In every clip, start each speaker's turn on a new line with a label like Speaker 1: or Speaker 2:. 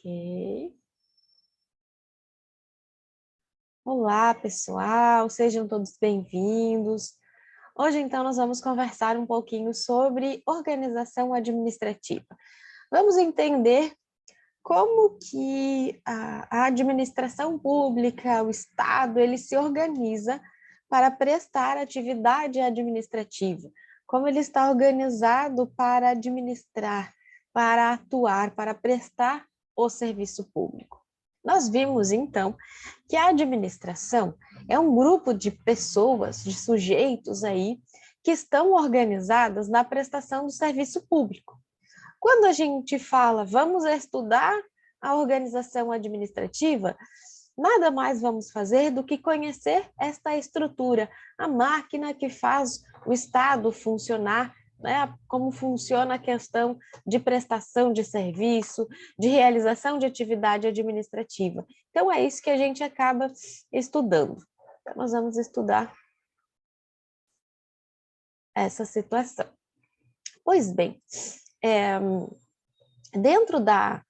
Speaker 1: Ok. Olá, pessoal, sejam todos bem-vindos. Hoje, então, nós vamos conversar um pouquinho sobre organização administrativa. Vamos entender como que a administração pública, o Estado, ele se organiza para prestar atividade administrativa. Como ele está organizado para administrar, para atuar, para prestar o serviço público. Nós vimos, então, que a administração é um grupo de pessoas, de sujeitos aí, que estão organizadas na prestação do serviço público. Quando a gente fala, vamos estudar a organização administrativa, nada mais vamos fazer do que conhecer esta estrutura, a máquina que faz o Estado funcionar, né? Como funciona a questão de prestação de serviço, de realização de atividade administrativa. Então, é isso que a gente acaba estudando. Então, nós vamos estudar essa situação. Pois bem, dentro da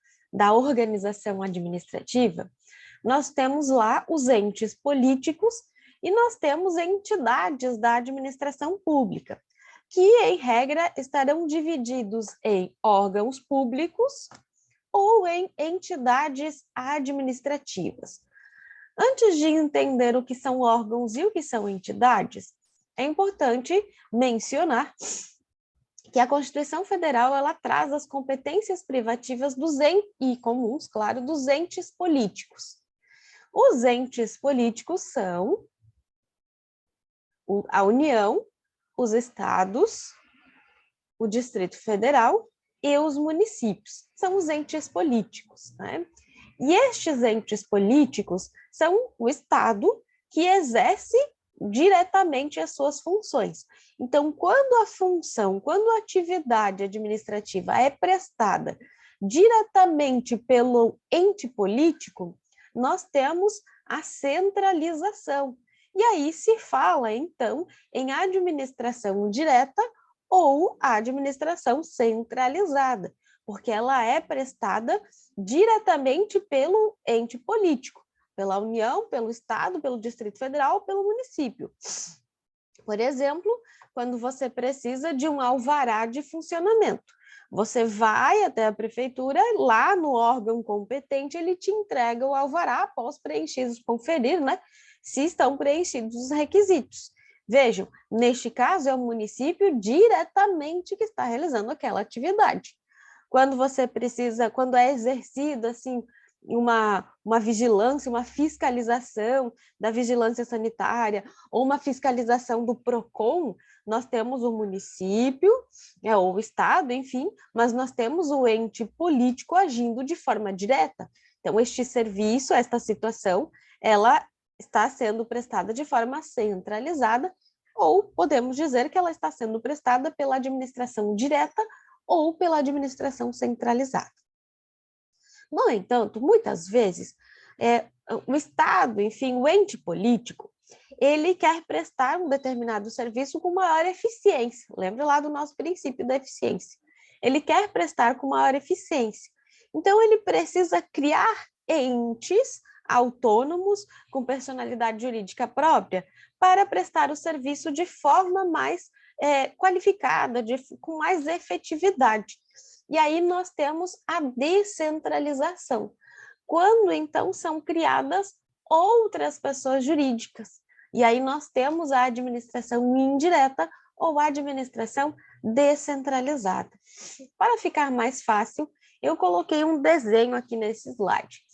Speaker 1: organização administrativa, nós temos lá os entes políticos e nós temos entidades da administração pública, que, em regra, estarão divididos em órgãos públicos ou em entidades administrativas. Antes de entender o que são órgãos e o que são entidades, é importante mencionar que a Constituição Federal ela traz as competências privativas e comuns, claro, dos entes políticos. Os entes políticos são a União, os estados, o Distrito Federal e os municípios. São os entes políticos, né? E estes entes políticos são o Estado que exerce diretamente as suas funções. Então, quando a atividade administrativa é prestada diretamente pelo ente político, nós temos a centralização. E aí se fala, então, em administração direta ou administração centralizada, porque ela é prestada diretamente pelo ente político, pela União, pelo Estado, pelo Distrito Federal, pelo município. Por exemplo, quando você precisa de um alvará de funcionamento, você vai até a prefeitura, lá no órgão competente, ele te entrega o alvará após preenchidos, conferir, né, se estão preenchidos os requisitos. Vejam, neste caso é o município diretamente que está realizando aquela atividade. Quando você precisa, quando é exercido assim uma vigilância, uma fiscalização da vigilância sanitária ou uma fiscalização do PROCON, nós temos o município, ou o estado, enfim, mas nós temos o ente político agindo de forma direta. Então, este serviço, esta situação, ela está sendo prestada de forma centralizada, ou podemos dizer que ela está sendo prestada pela administração direta ou pela administração centralizada. No entanto, muitas vezes, o Estado, enfim, o ente político, ele quer prestar um determinado serviço com maior eficiência. Lembra lá do nosso princípio da eficiência. Ele quer prestar com maior eficiência. Então, ele precisa criar entes autônomos, com personalidade jurídica própria, para prestar o serviço de forma mais qualificada, com mais efetividade. E aí nós temos a descentralização, quando então são criadas outras pessoas jurídicas. E aí nós temos a administração indireta ou a administração descentralizada. Para ficar mais fácil, eu coloquei um desenho aqui nesse slide.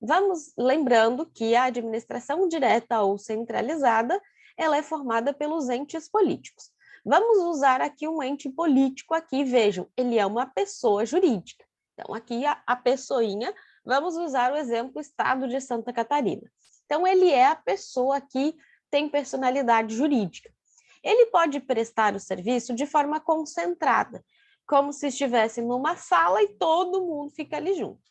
Speaker 1: Vamos lembrando que a administração direta ou centralizada, ela é formada pelos entes políticos. Vamos usar aqui um ente político aqui, vejam, ele é uma pessoa jurídica. Então, aqui a pessoinha, vamos usar o exemplo Estado de Santa Catarina. Então, ele é a pessoa que tem personalidade jurídica. Ele pode prestar o serviço de forma concentrada, como se estivesse numa sala e todo mundo fica ali junto.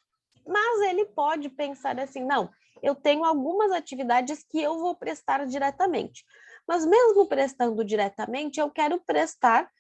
Speaker 1: Mas ele pode pensar assim, não, eu tenho algumas atividades que eu vou prestar diretamente. Mas mesmo prestando diretamente, eu quero prestar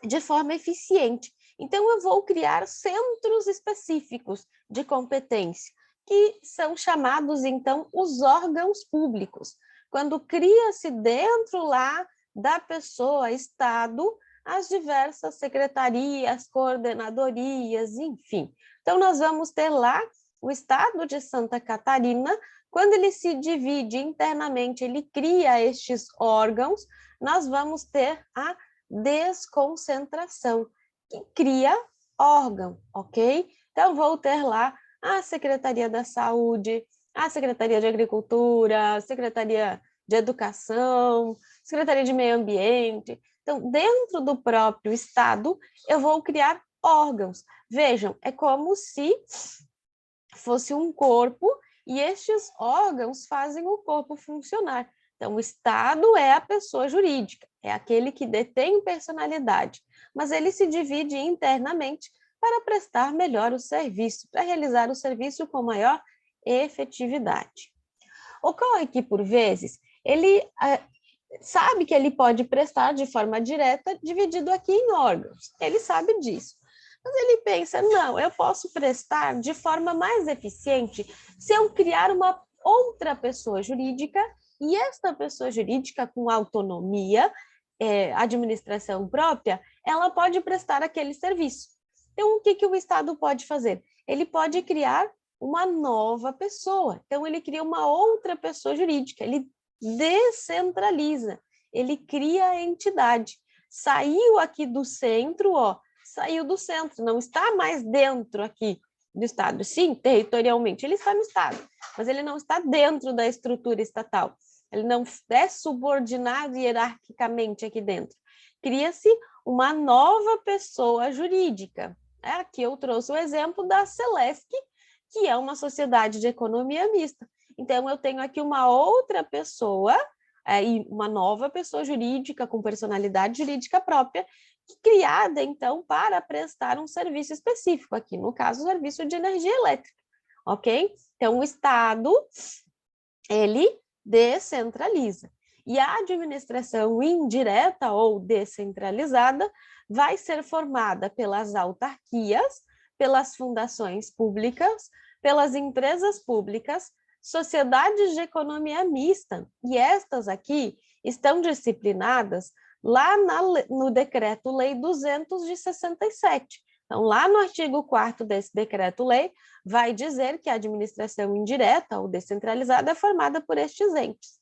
Speaker 1: de forma eficiente. Então, eu vou criar centros específicos de competência, que são chamados, então, os órgãos públicos. Quando cria-se dentro lá da pessoa, Estado, as diversas secretarias, coordenadorias, enfim. Então, nós vamos ter lá o Estado de Santa Catarina. Quando ele se divide internamente, ele cria estes órgãos, nós vamos ter a desconcentração, que cria órgão, ok? Então, vou ter lá a Secretaria da Saúde, a Secretaria de Agricultura, a Secretaria de Educação, Secretaria de Meio Ambiente. Então, dentro do próprio Estado, eu vou criar órgãos. Vejam, é como se fosse um corpo e estes órgãos fazem o corpo funcionar. Então, o Estado é a pessoa jurídica, é aquele que detém personalidade, mas ele se divide internamente para prestar melhor o serviço, para realizar o serviço com maior efetividade. Ocorre que, por vezes, ele sabe que ele pode prestar de forma direta, dividido aqui em órgãos. Ele sabe disso. Mas ele pensa, não, eu posso prestar de forma mais eficiente se eu criar uma outra pessoa jurídica, e esta pessoa jurídica com autonomia, administração própria, ela pode prestar aquele serviço. Então, o que o Estado pode fazer? Ele pode criar uma nova pessoa. Então, ele cria uma outra pessoa jurídica, ele descentraliza, ele cria a entidade. Saiu aqui do centro, saiu do centro, não está mais dentro aqui do Estado. Sim, territorialmente ele está no Estado, mas ele não está dentro da estrutura estatal. Ele não é subordinado hierarquicamente aqui dentro. Cria-se uma nova pessoa jurídica. Aqui eu trouxe o exemplo da Celesc, que é uma sociedade de economia mista. Então, eu tenho aqui uma outra pessoa, e uma nova pessoa jurídica com personalidade jurídica própria, criada, então, para prestar um serviço específico, aqui no caso, o serviço de energia elétrica, ok? Então, o Estado, ele descentraliza. E a administração indireta ou descentralizada vai ser formada pelas autarquias, pelas fundações públicas, pelas empresas públicas, sociedades de economia mista, e estas aqui estão disciplinadas lá no Decreto-Lei 200 de 67. Então, lá no artigo 4º desse Decreto-Lei, vai dizer que a administração indireta ou descentralizada é formada por estes entes.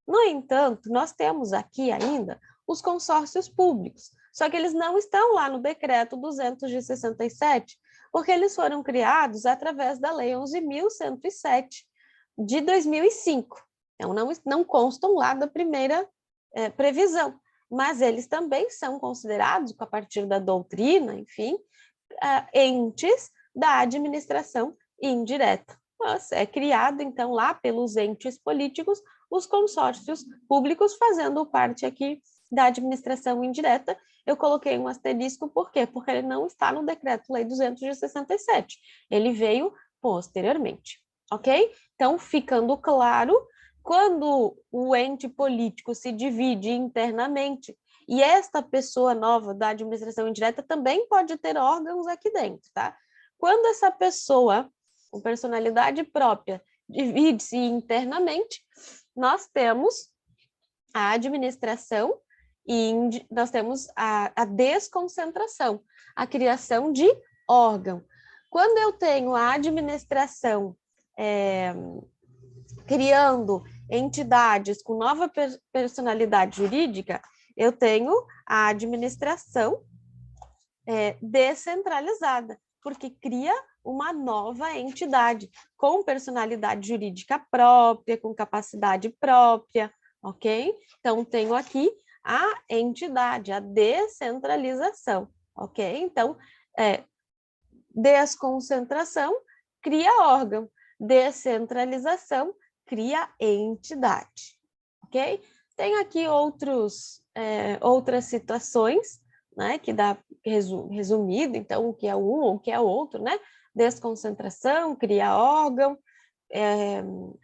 Speaker 1: No entanto, nós temos aqui ainda os consórcios públicos, só que eles não estão lá no Decreto 200 de 67, porque eles foram criados através da Lei 11.107 de 2005. Então, não constam lá da primeira previsão, mas eles também são considerados, a partir da doutrina, enfim, entes da administração indireta. Mas é criado, então, lá pelos entes políticos, os consórcios públicos fazendo parte aqui da administração indireta. Eu coloquei um asterisco, por quê? Porque ele não está no Decreto-Lei 200 de 67. Ele veio posteriormente, ok? Então, ficando claro, quando o ente político se divide internamente, e esta pessoa nova da administração indireta também pode ter órgãos aqui dentro, tá? Quando essa pessoa, com personalidade própria, divide-se internamente, nós temos a administração e nós temos a desconcentração, a criação de órgão. Quando eu tenho a administração criando entidades com nova personalidade jurídica, eu tenho a administração descentralizada, porque cria uma nova entidade com personalidade jurídica própria, com capacidade própria, ok? Então, tenho aqui a entidade, a descentralização, ok? Então, desconcentração cria órgão, descentralização cria entidade, ok? Tem aqui outras situações, né, que dá resumido, então, o que é um ou o que é outro, né? Desconcentração, cria órgão,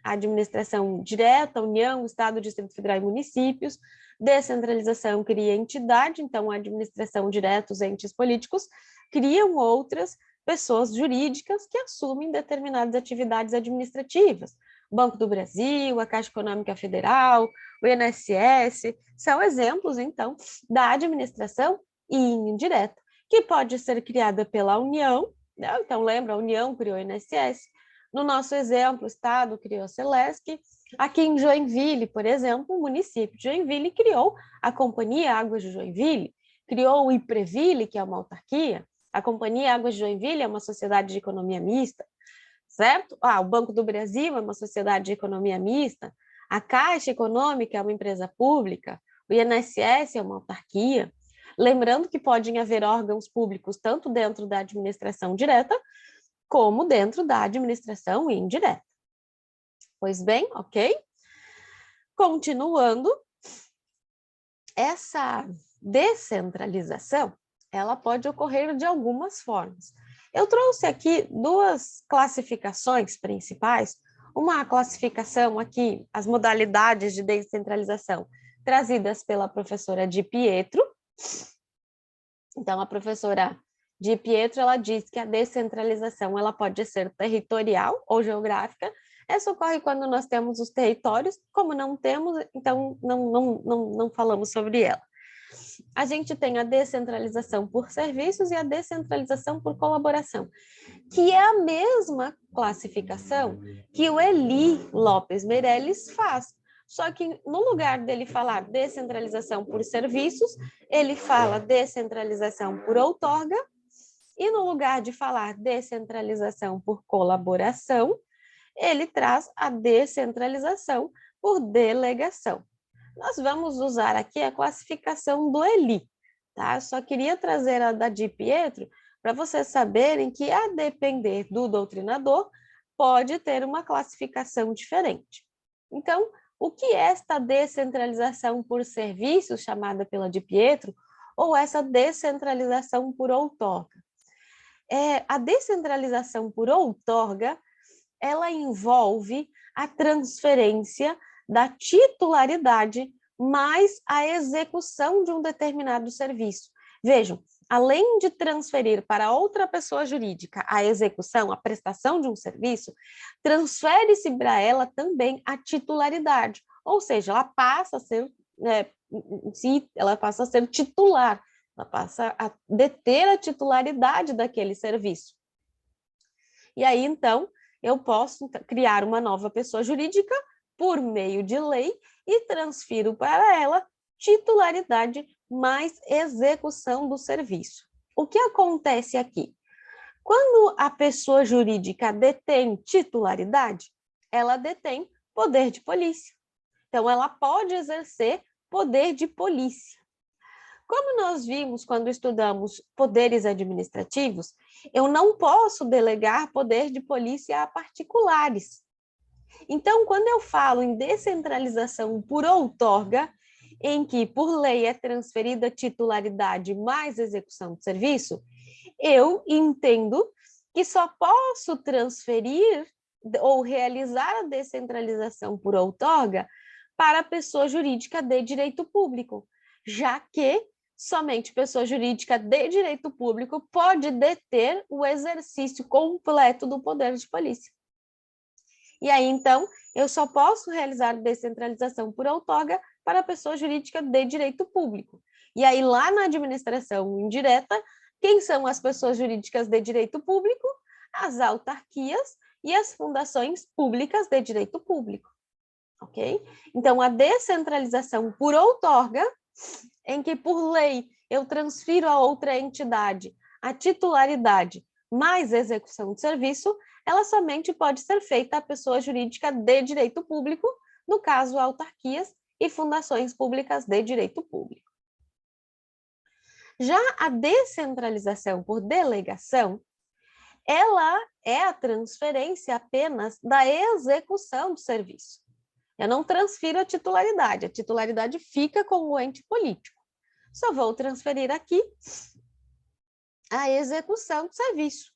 Speaker 1: a administração direta, União, Estado, Distrito Federal e municípios. Descentralização cria entidade, então a administração direta, os entes políticos, criam outras pessoas jurídicas que assumem determinadas atividades administrativas. O Banco do Brasil, a Caixa Econômica Federal, o INSS, são exemplos, então, da administração indireta, que pode ser criada pela União, né? Então, lembra, a União criou o INSS, no nosso exemplo, o Estado criou a Celesc. Aqui em Joinville, por exemplo, o município de Joinville criou a Companhia Águas de Joinville, criou o IPREVILE, que é uma autarquia. A Companhia Águas de Joinville é uma sociedade de economia mista, certo? O Banco do Brasil é uma sociedade de economia mista, a Caixa Econômica é uma empresa pública, o INSS é uma autarquia. Lembrando que podem haver órgãos públicos tanto dentro da administração direta, como dentro da administração indireta. Pois bem, ok? Continuando, essa descentralização, ela pode ocorrer de algumas formas. Eu trouxe aqui duas classificações principais, uma classificação aqui, as modalidades de descentralização, trazidas pela professora Di Pietro. Então, a professora Di Pietro, ela diz que a descentralização ela pode ser territorial ou geográfica. Essa ocorre quando nós temos os territórios, como não temos, então não falamos sobre ela. A gente tem a descentralização por serviços e a descentralização por colaboração, que é a mesma classificação que o Eli Lopes Meirelles faz. Só que no lugar dele falar descentralização por serviços, ele fala descentralização por outorga, e no lugar de falar descentralização por colaboração, ele traz a descentralização por delegação. Nós vamos usar aqui a classificação do Eli, tá? Eu só queria trazer a da Di Pietro para vocês saberem que, a depender do doutrinador, pode ter uma classificação diferente. Então, o que é esta descentralização por serviços, chamada pela Di Pietro, ou essa descentralização por outorga? A descentralização por outorga, ela envolve a transferência da titularidade mais a execução de um determinado serviço. Vejam, além de transferir para outra pessoa jurídica a execução, a prestação de um serviço, transfere-se para ela também a titularidade, ou seja, ela passa a ser, ela passa a ser titular, ela passa a deter a titularidade daquele serviço. E aí, então, eu posso criar uma nova pessoa jurídica por meio de lei e transfiro para ela titularidade mais execução do serviço. O que acontece aqui? Quando a pessoa jurídica detém titularidade, ela detém poder de polícia. Então, ela pode exercer poder de polícia. Como nós vimos quando estudamos poderes administrativos, eu não posso delegar poder de polícia a particulares. Então, quando eu falo em descentralização por outorga, em que por lei é transferida titularidade mais execução do serviço, eu entendo que só posso transferir ou realizar a descentralização por outorga para a pessoa jurídica de direito público, já que somente pessoa jurídica de direito público pode deter o exercício completo do poder de polícia. E aí, então, eu só posso realizar descentralização por outorga para a pessoa jurídica de direito público. E aí, lá na administração indireta, quem são as pessoas jurídicas de direito público? As autarquias e as fundações públicas de direito público. Ok? Então, a descentralização por outorga, em que por lei eu transfiro a outra entidade a titularidade mais execução de serviço, ela somente pode ser feita à pessoa jurídica de direito público, no caso, autarquias e fundações públicas de direito público. Já a descentralização por delegação, ela é a transferência apenas da execução do serviço. Eu não transfiro a titularidade fica com o ente político. Só vou transferir aqui a execução do serviço.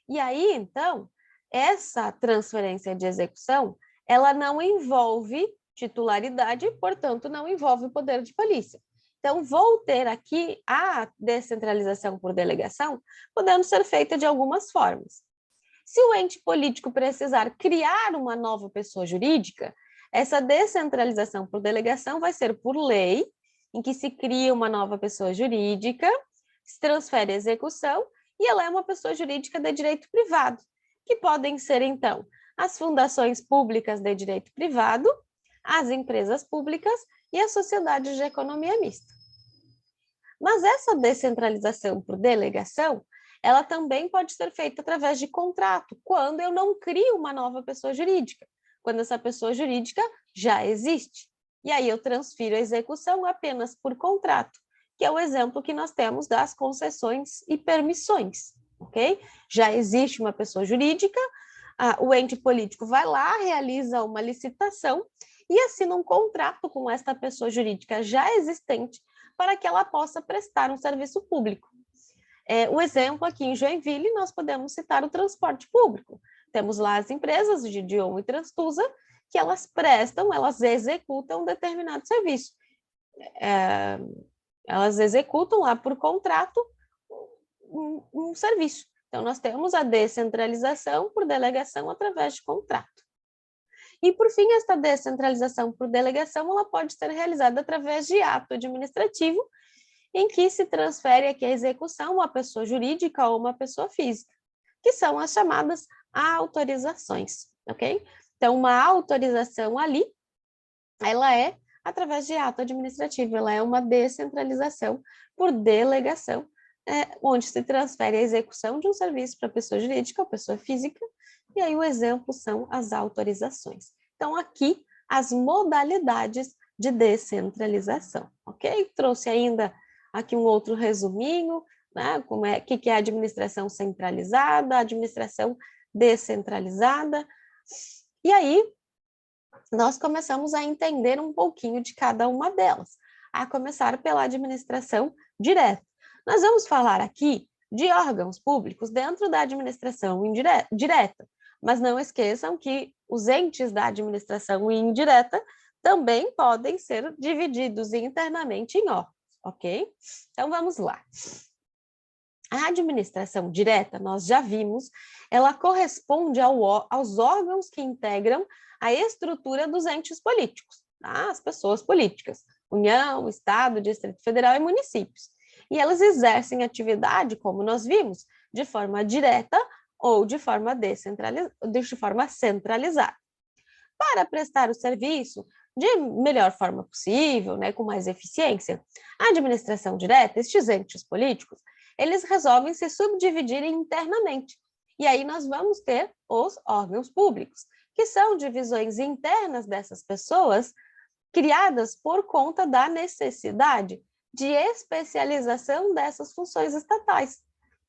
Speaker 1: E aí, então, essa transferência de execução, ela não envolve titularidade, portanto, não envolve poder de polícia. Então, vou ter aqui a descentralização por delegação, podendo ser feita de algumas formas. Se o ente político precisar criar uma nova pessoa jurídica, essa descentralização por delegação vai ser por lei, em que se cria uma nova pessoa jurídica, se transfere a execução e ela é uma pessoa jurídica de direito privado, que podem ser, então, as fundações públicas de direito privado, as empresas públicas e as sociedades de economia mista. Mas essa descentralização por delegação, ela também pode ser feita através de contrato, quando eu não crio uma nova pessoa jurídica, quando essa pessoa jurídica já existe. E aí eu transfiro a execução apenas por contrato, que é o exemplo que nós temos das concessões e permissões, ok? Já existe uma pessoa jurídica, o ente político vai lá, realiza uma licitação e assina um contrato com esta pessoa jurídica já existente para que ela possa prestar um serviço público. O exemplo aqui em Joinville, nós podemos citar o transporte público. Temos lá as empresas de Dion e Transtusa, que elas prestam, elas executam um determinado serviço. Elas executam lá por contrato um serviço. Então, nós temos a descentralização por delegação através de contrato. E, por fim, esta descentralização por delegação, ela pode ser realizada através de ato administrativo, em que se transfere aqui a execução uma pessoa jurídica ou uma pessoa física, que são as chamadas autorizações, ok? Então, uma autorização ali, ela é através de ato administrativo, ela é uma descentralização por delegação, onde se transfere a execução de um serviço para pessoa jurídica ou pessoa física, e aí o exemplo são as autorizações. Então, aqui, as modalidades de descentralização, ok? Trouxe ainda aqui um outro resuminho, né? O que é a administração centralizada, a administração descentralizada. E aí, nós começamos a entender um pouquinho de cada uma delas, a começar pela administração direta. Nós vamos falar aqui de órgãos públicos dentro da administração direta, mas não esqueçam que os entes da administração indireta também podem ser divididos internamente em órgãos, ok? Então, vamos lá. A administração direta, nós já vimos, ela corresponde aos órgãos que integram a estrutura dos entes políticos, tá? As pessoas políticas, União, Estado, Distrito Federal e municípios. E elas exercem atividade, como nós vimos, de forma direta ou de forma centralizada. Para prestar o serviço de melhor forma possível, né, com mais eficiência, a administração direta, estes entes políticos, eles resolvem se subdividir internamente. E aí nós vamos ter os órgãos públicos, que são divisões internas dessas pessoas, criadas por conta da necessidade de especialização dessas funções estatais.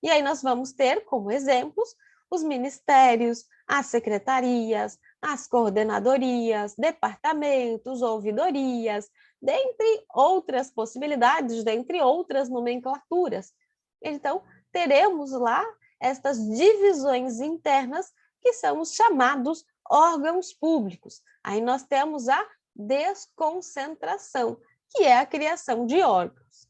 Speaker 1: E aí nós vamos ter, como exemplos, os ministérios, as secretarias, as coordenadorias, departamentos, ouvidorias, dentre outras possibilidades, dentre outras nomenclaturas. Então, teremos lá estas divisões internas que são os chamados órgãos públicos. Aí nós temos a desconcentração, que é a criação de órgãos.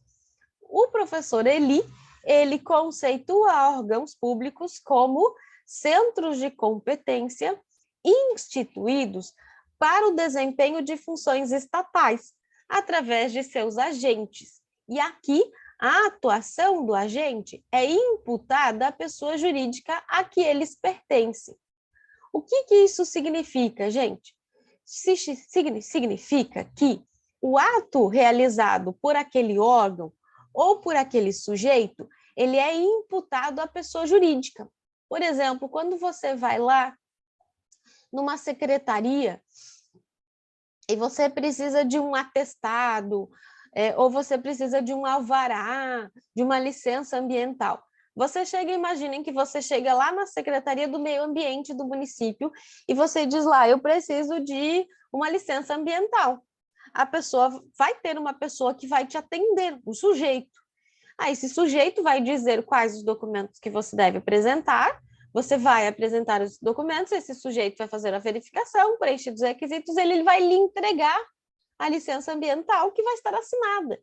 Speaker 1: O professor Eli, ele conceitua órgãos públicos como centros de competência instituídos para o desempenho de funções estatais, através de seus agentes. E aqui, a atuação do agente é imputada à pessoa jurídica a que eles pertencem. O que isso significa, gente? Significa que o ato realizado por aquele órgão ou por aquele sujeito, ele é imputado à pessoa jurídica. Por exemplo, quando você vai lá numa secretaria e você precisa de um atestado, ou você precisa de um alvará, de uma licença ambiental. Você chega, imaginem que você chega lá na Secretaria do Meio Ambiente do município e você diz lá, eu preciso de uma licença ambiental. A pessoa vai ter uma pessoa que vai te atender, um sujeito. Aí esse sujeito vai dizer quais os documentos que você deve apresentar Você vai apresentar os documentos, esse sujeito vai fazer a verificação, preencher os requisitos, ele vai lhe entregar a licença ambiental que vai estar assinada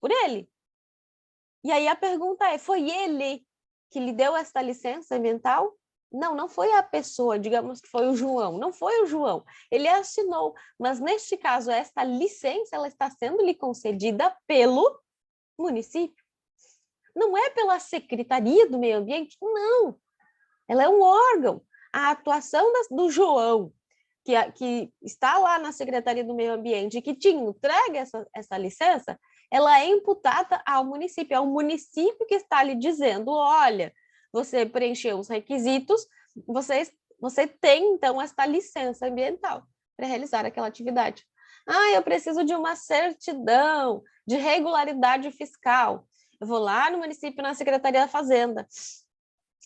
Speaker 1: por ele. E aí a pergunta é, foi ele que lhe deu esta licença ambiental? Não, não foi a pessoa, digamos que foi o João, não foi o João, ele assinou, mas neste caso esta licença ela está sendo lhe concedida pelo município. Não é pela Secretaria do Meio Ambiente, não. Ela é um órgão. A atuação do João, que está lá na Secretaria do Meio Ambiente e que te entrega essa licença, ela é imputada ao município. É o município que está lhe dizendo, olha, você preencheu os requisitos, você tem, então, esta licença ambiental para realizar aquela atividade. Ah, eu preciso de uma certidão de regularidade fiscal. Eu vou lá no município, na Secretaria da Fazenda.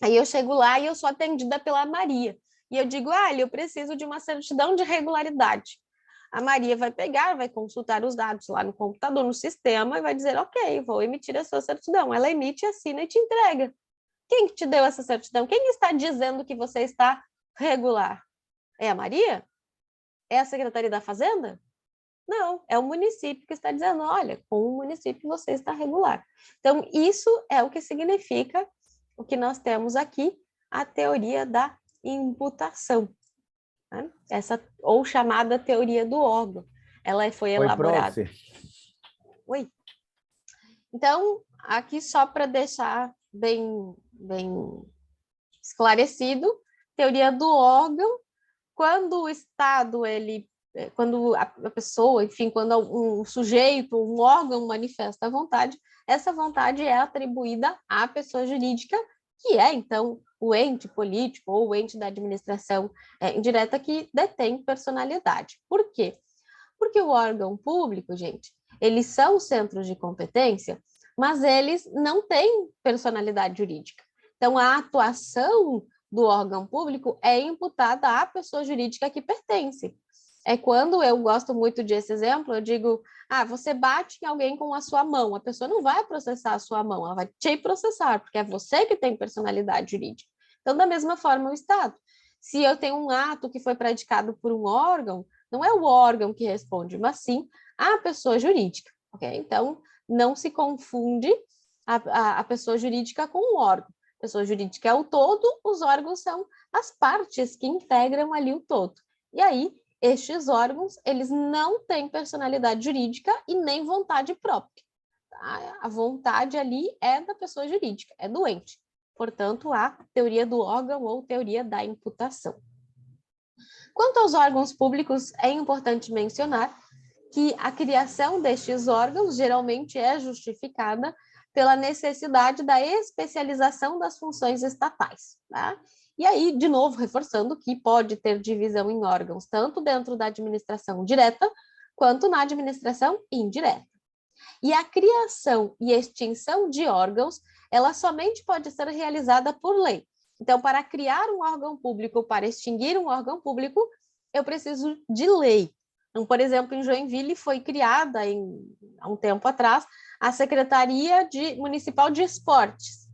Speaker 1: Aí eu chego lá e eu sou atendida pela Maria. E eu digo, eu preciso de uma certidão de regularidade. A Maria vai pegar, vai consultar os dados lá no computador, no sistema, e vai dizer, ok, vou emitir a sua certidão. Ela emite, assina e te entrega. Quem te deu essa certidão? Quem está dizendo que você está regular? É a Maria? É a Secretaria da Fazenda? Não, é o município que está dizendo, olha, com o município você está regular. Então, isso é o que significa o que nós temos aqui, a teoria da imputação, né? Essa, ou chamada teoria do órgão. Ela foi elaborada.
Speaker 2: Oi, prof.
Speaker 1: Oi. Então, aqui só para deixar bem esclarecido, teoria do órgão, quando o Estado, quando a pessoa, enfim, quando um sujeito, um órgão manifesta a vontade, essa vontade é atribuída à pessoa jurídica, que é, então, o ente político ou o ente da administração indireta que detém personalidade. Por quê? Porque o órgão público, gente, eles são centros de competência, mas eles não têm personalidade jurídica. Então, a atuação do órgão público é imputada à pessoa jurídica que pertence. É quando eu gosto muito desse exemplo, eu digo, você bate em alguém com a sua mão, a pessoa não vai processar a sua mão, ela vai te processar, porque é você que tem personalidade jurídica. Então, da mesma forma, o Estado. Se eu tenho um ato que foi praticado por um órgão, não é o órgão que responde, mas sim a pessoa jurídica, ok? Então, não se confunde a pessoa jurídica com o órgão. A pessoa jurídica é o todo, os órgãos são as partes que integram ali o todo. E aí, estes órgãos, eles não têm personalidade jurídica e nem vontade própria. A vontade ali é da pessoa jurídica, é do ente. Portanto, a teoria do órgão ou teoria da imputação. Quanto aos órgãos públicos, é importante mencionar que a criação destes órgãos geralmente é justificada pela necessidade da especialização das funções estatais, tá? E aí, de novo, reforçando que pode ter divisão em órgãos, tanto dentro da administração direta, quanto na administração indireta. E a criação e extinção de órgãos, ela somente pode ser realizada por lei. Então, para criar um órgão público, para extinguir um órgão público, eu preciso de lei. Então, por exemplo, em Joinville foi criada, há um tempo atrás, a Secretaria Municipal de Esportes.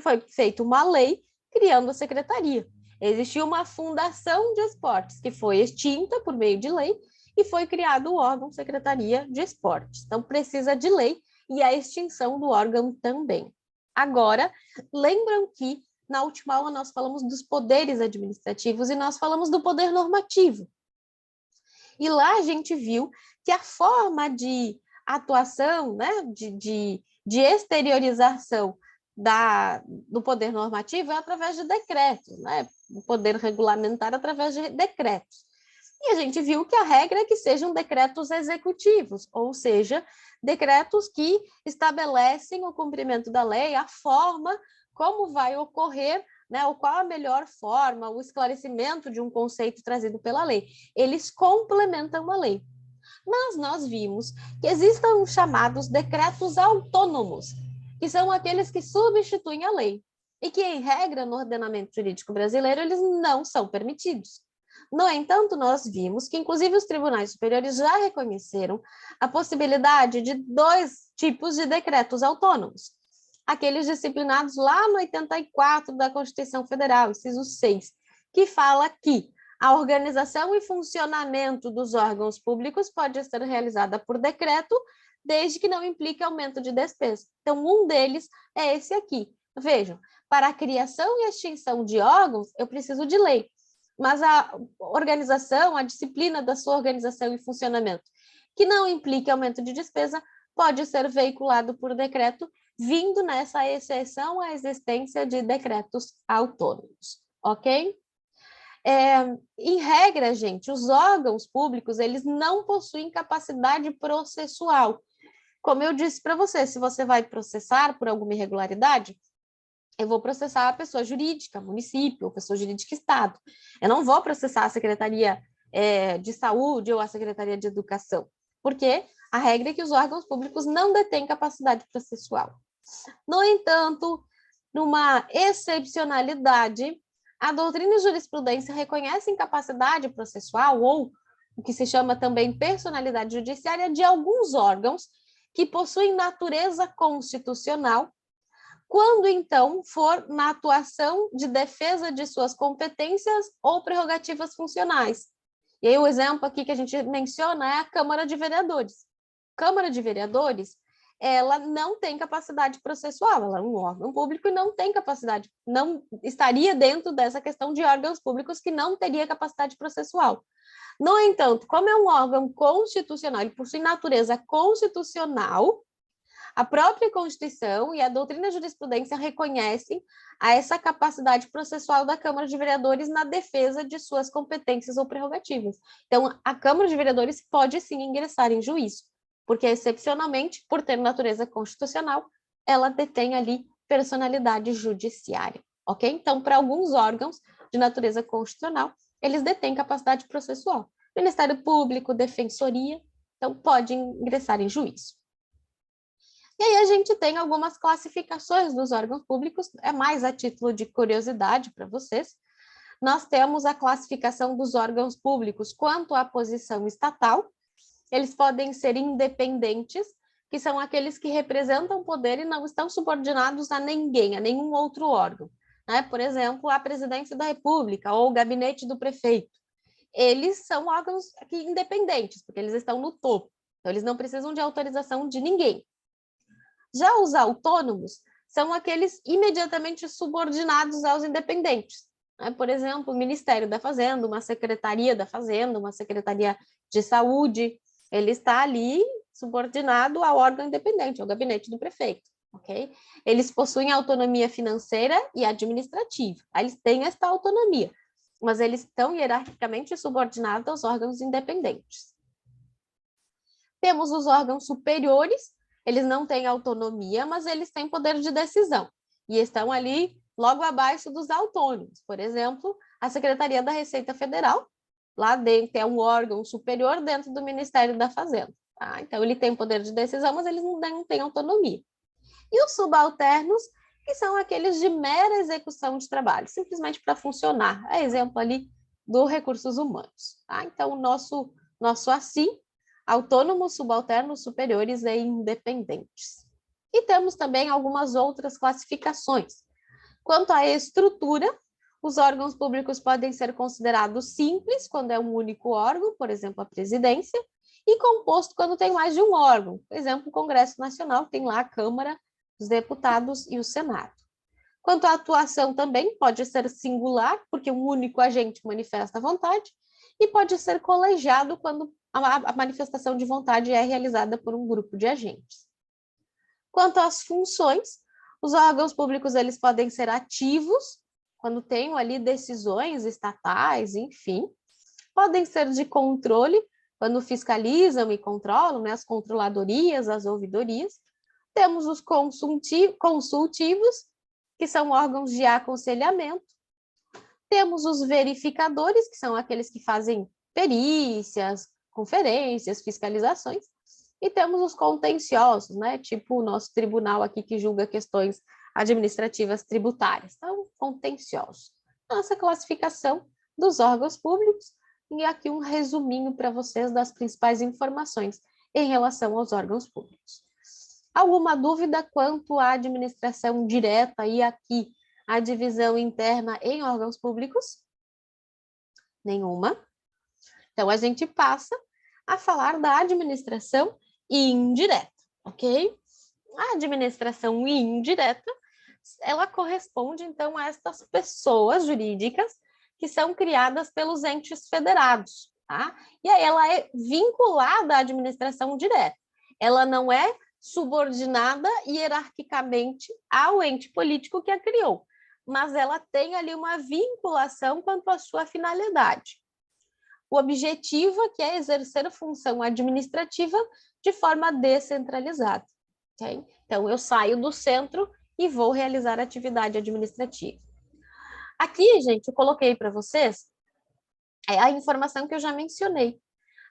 Speaker 1: Foi feita uma lei criando a secretaria. Existia uma fundação de esportes que foi extinta por meio de lei e foi criado o órgão Secretaria de Esportes. Então, precisa de lei e a extinção do órgão também. Agora, lembram que na última aula nós falamos dos poderes administrativos e nós falamos do poder normativo. E lá a gente viu que a forma de atuação, né, de exteriorização do poder normativo é através de decretos, né? O poder regulamentar através de decretos. E a gente viu que a regra é que sejam decretos executivos, ou seja, decretos que estabelecem o cumprimento da lei, a forma como vai ocorrer, né, ou qual a melhor forma, o esclarecimento de um conceito trazido pela lei. Eles complementam a lei. Mas nós vimos que existem os chamados decretos autônomos, que são aqueles que substituem a lei, e que, em regra, no ordenamento jurídico brasileiro, eles não são permitidos. No entanto, nós vimos que, inclusive, os tribunais superiores já reconheceram a possibilidade de dois tipos de decretos autônomos. aqueles disciplinados lá no 84 da Constituição Federal, inciso 6, que fala que a organização e funcionamento dos órgãos públicos pode ser realizada por decreto, desde que não implique aumento de despesa. Então, um deles é esse aqui. Vejam, para a criação e extinção de órgãos, eu preciso de lei, mas a organização, a disciplina da sua organização e funcionamento, que não implique aumento de despesa, pode ser veiculado por decreto, vindo nessa exceção à existência de decretos autônomos, ok? Em regra, gente, os órgãos públicos, eles não possuem capacidade processual. Como eu disse para você, se você vai processar por alguma irregularidade, eu vou processar a pessoa jurídica, município, ou pessoa jurídica Estado. Eu não vou processar a Secretaria de Saúde ou a Secretaria de Educação, porque a regra é que os órgãos públicos não detêm capacidade processual. No entanto, numa excepcionalidade, a doutrina e jurisprudência reconhecem capacidade processual, ou o que se chama também personalidade judiciária, de alguns órgãos que possuem natureza constitucional, quando, então, for na atuação de defesa de suas competências ou prerrogativas funcionais. E aí o exemplo aqui que a gente menciona é a Câmara de Vereadores. Câmara de Vereadores, ela não tem capacidade processual, ela é um órgão público e não tem capacidade, não estaria dentro dessa questão de órgãos públicos que não teria capacidade processual. No entanto, como é um órgão constitucional, ele possui natureza constitucional, a própria Constituição e a doutrina e a jurisprudência reconhecem essa capacidade processual da Câmara de Vereadores na defesa de suas competências ou prerrogativas. Então, a Câmara de Vereadores pode sim ingressar em juízo, porque, excepcionalmente, por ter natureza constitucional, ela detém ali personalidade judiciária, ok? Então, para alguns órgãos de natureza constitucional, eles detêm capacidade processual. Ministério Público, Defensoria, então, pode ingressar em juízo. E aí a gente tem algumas classificações dos órgãos públicos, é mais a título de curiosidade para vocês. Nós temos a classificação dos órgãos públicos quanto à posição estatal. Eles podem ser independentes, que são aqueles que representam poder e não estão subordinados a ninguém, a nenhum outro órgão. Né? Por exemplo, a Presidência da República ou o Gabinete do Prefeito. Eles são órgãos independentes, porque eles estão no topo. Então, eles não precisam de autorização de ninguém. Já os autônomos são aqueles imediatamente subordinados aos independentes. Né? Por exemplo, o Ministério da Fazenda, uma Secretaria da Fazenda, uma Secretaria de Saúde, ele está ali subordinado ao órgão independente, ao gabinete do prefeito. Okay? Eles possuem autonomia financeira e administrativa. Eles têm esta autonomia, mas eles estão hierarquicamente subordinados aos órgãos independentes. Temos os órgãos superiores, eles não têm autonomia, mas eles têm poder de decisão e estão ali logo abaixo dos autônomos. Por exemplo, a Secretaria da Receita Federal, lá dentro é um órgão superior dentro do Ministério da Fazenda. Tá? Então, ele tem poder de decisão, mas eles não têm autonomia. E os subalternos, que são aqueles de mera execução de trabalho, simplesmente para funcionar. É exemplo ali do recursos humanos. Tá? Então, o nosso assim, autônomos, subalternos, superiores e independentes. E temos também algumas outras classificações. Quanto à estrutura, os órgãos públicos podem ser considerados simples, quando é um único órgão, por exemplo, a presidência, e composto quando tem mais de um órgão. Por exemplo, o Congresso Nacional tem lá a Câmara, os deputados e o Senado. Quanto à atuação também, pode ser singular, porque um único agente manifesta a vontade, e pode ser colegiado quando a manifestação de vontade é realizada por um grupo de agentes. Quanto às funções, os órgãos públicos eles podem ser ativos, quando tenham ali decisões estatais, enfim. Podem ser de controle, quando fiscalizam e controlam, né, as controladorias, as ouvidorias. Temos os consultivos, que são órgãos de aconselhamento. Temos os verificadores, que são aqueles que fazem perícias, conferências, fiscalizações. E temos os contenciosos, né? Tipo o nosso tribunal aqui que julga questões administrativas tributárias. Então, contenciosos. Nossa classificação dos órgãos públicos e aqui um resuminho para vocês das principais informações em relação aos órgãos públicos. Alguma dúvida quanto à administração direta e aqui a divisão interna em órgãos públicos? Nenhuma. Então, a gente passa a falar da administração indireta, ok? A administração indireta, ela corresponde, então, a estas pessoas jurídicas que são criadas pelos entes federados, tá? E aí ela é vinculada à administração direta. Ela não é subordinada hierarquicamente ao ente político que a criou, mas ela tem ali uma vinculação quanto à sua finalidade. O objetivo é que é exercer função administrativa de forma descentralizada. Okay? Então, eu saio do centro e vou realizar atividade administrativa. Aqui, gente, eu coloquei para vocês a informação que eu já mencionei.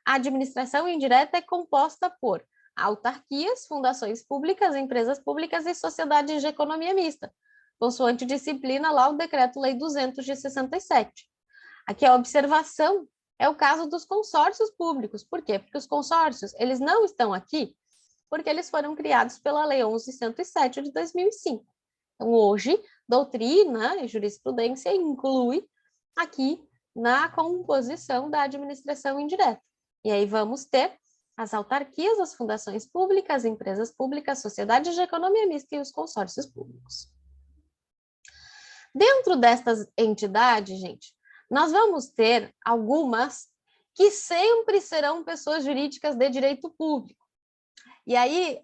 Speaker 1: A administração indireta é composta por autarquias, fundações públicas, empresas públicas e sociedades de economia mista, consoante disciplina lá o Decreto-Lei 200 de 67. Aqui a observação é o caso dos consórcios públicos. Por quê? Porque os consórcios, eles não estão aqui porque eles foram criados pela Lei 11.107 de 2005. Então, hoje, doutrina e jurisprudência inclui aqui na composição da administração indireta. E aí vamos ter as autarquias, as fundações públicas, empresas públicas, sociedades de economia mista e os consórcios públicos. Dentro destas entidades, gente, nós vamos ter algumas que sempre serão pessoas jurídicas de direito público. E aí,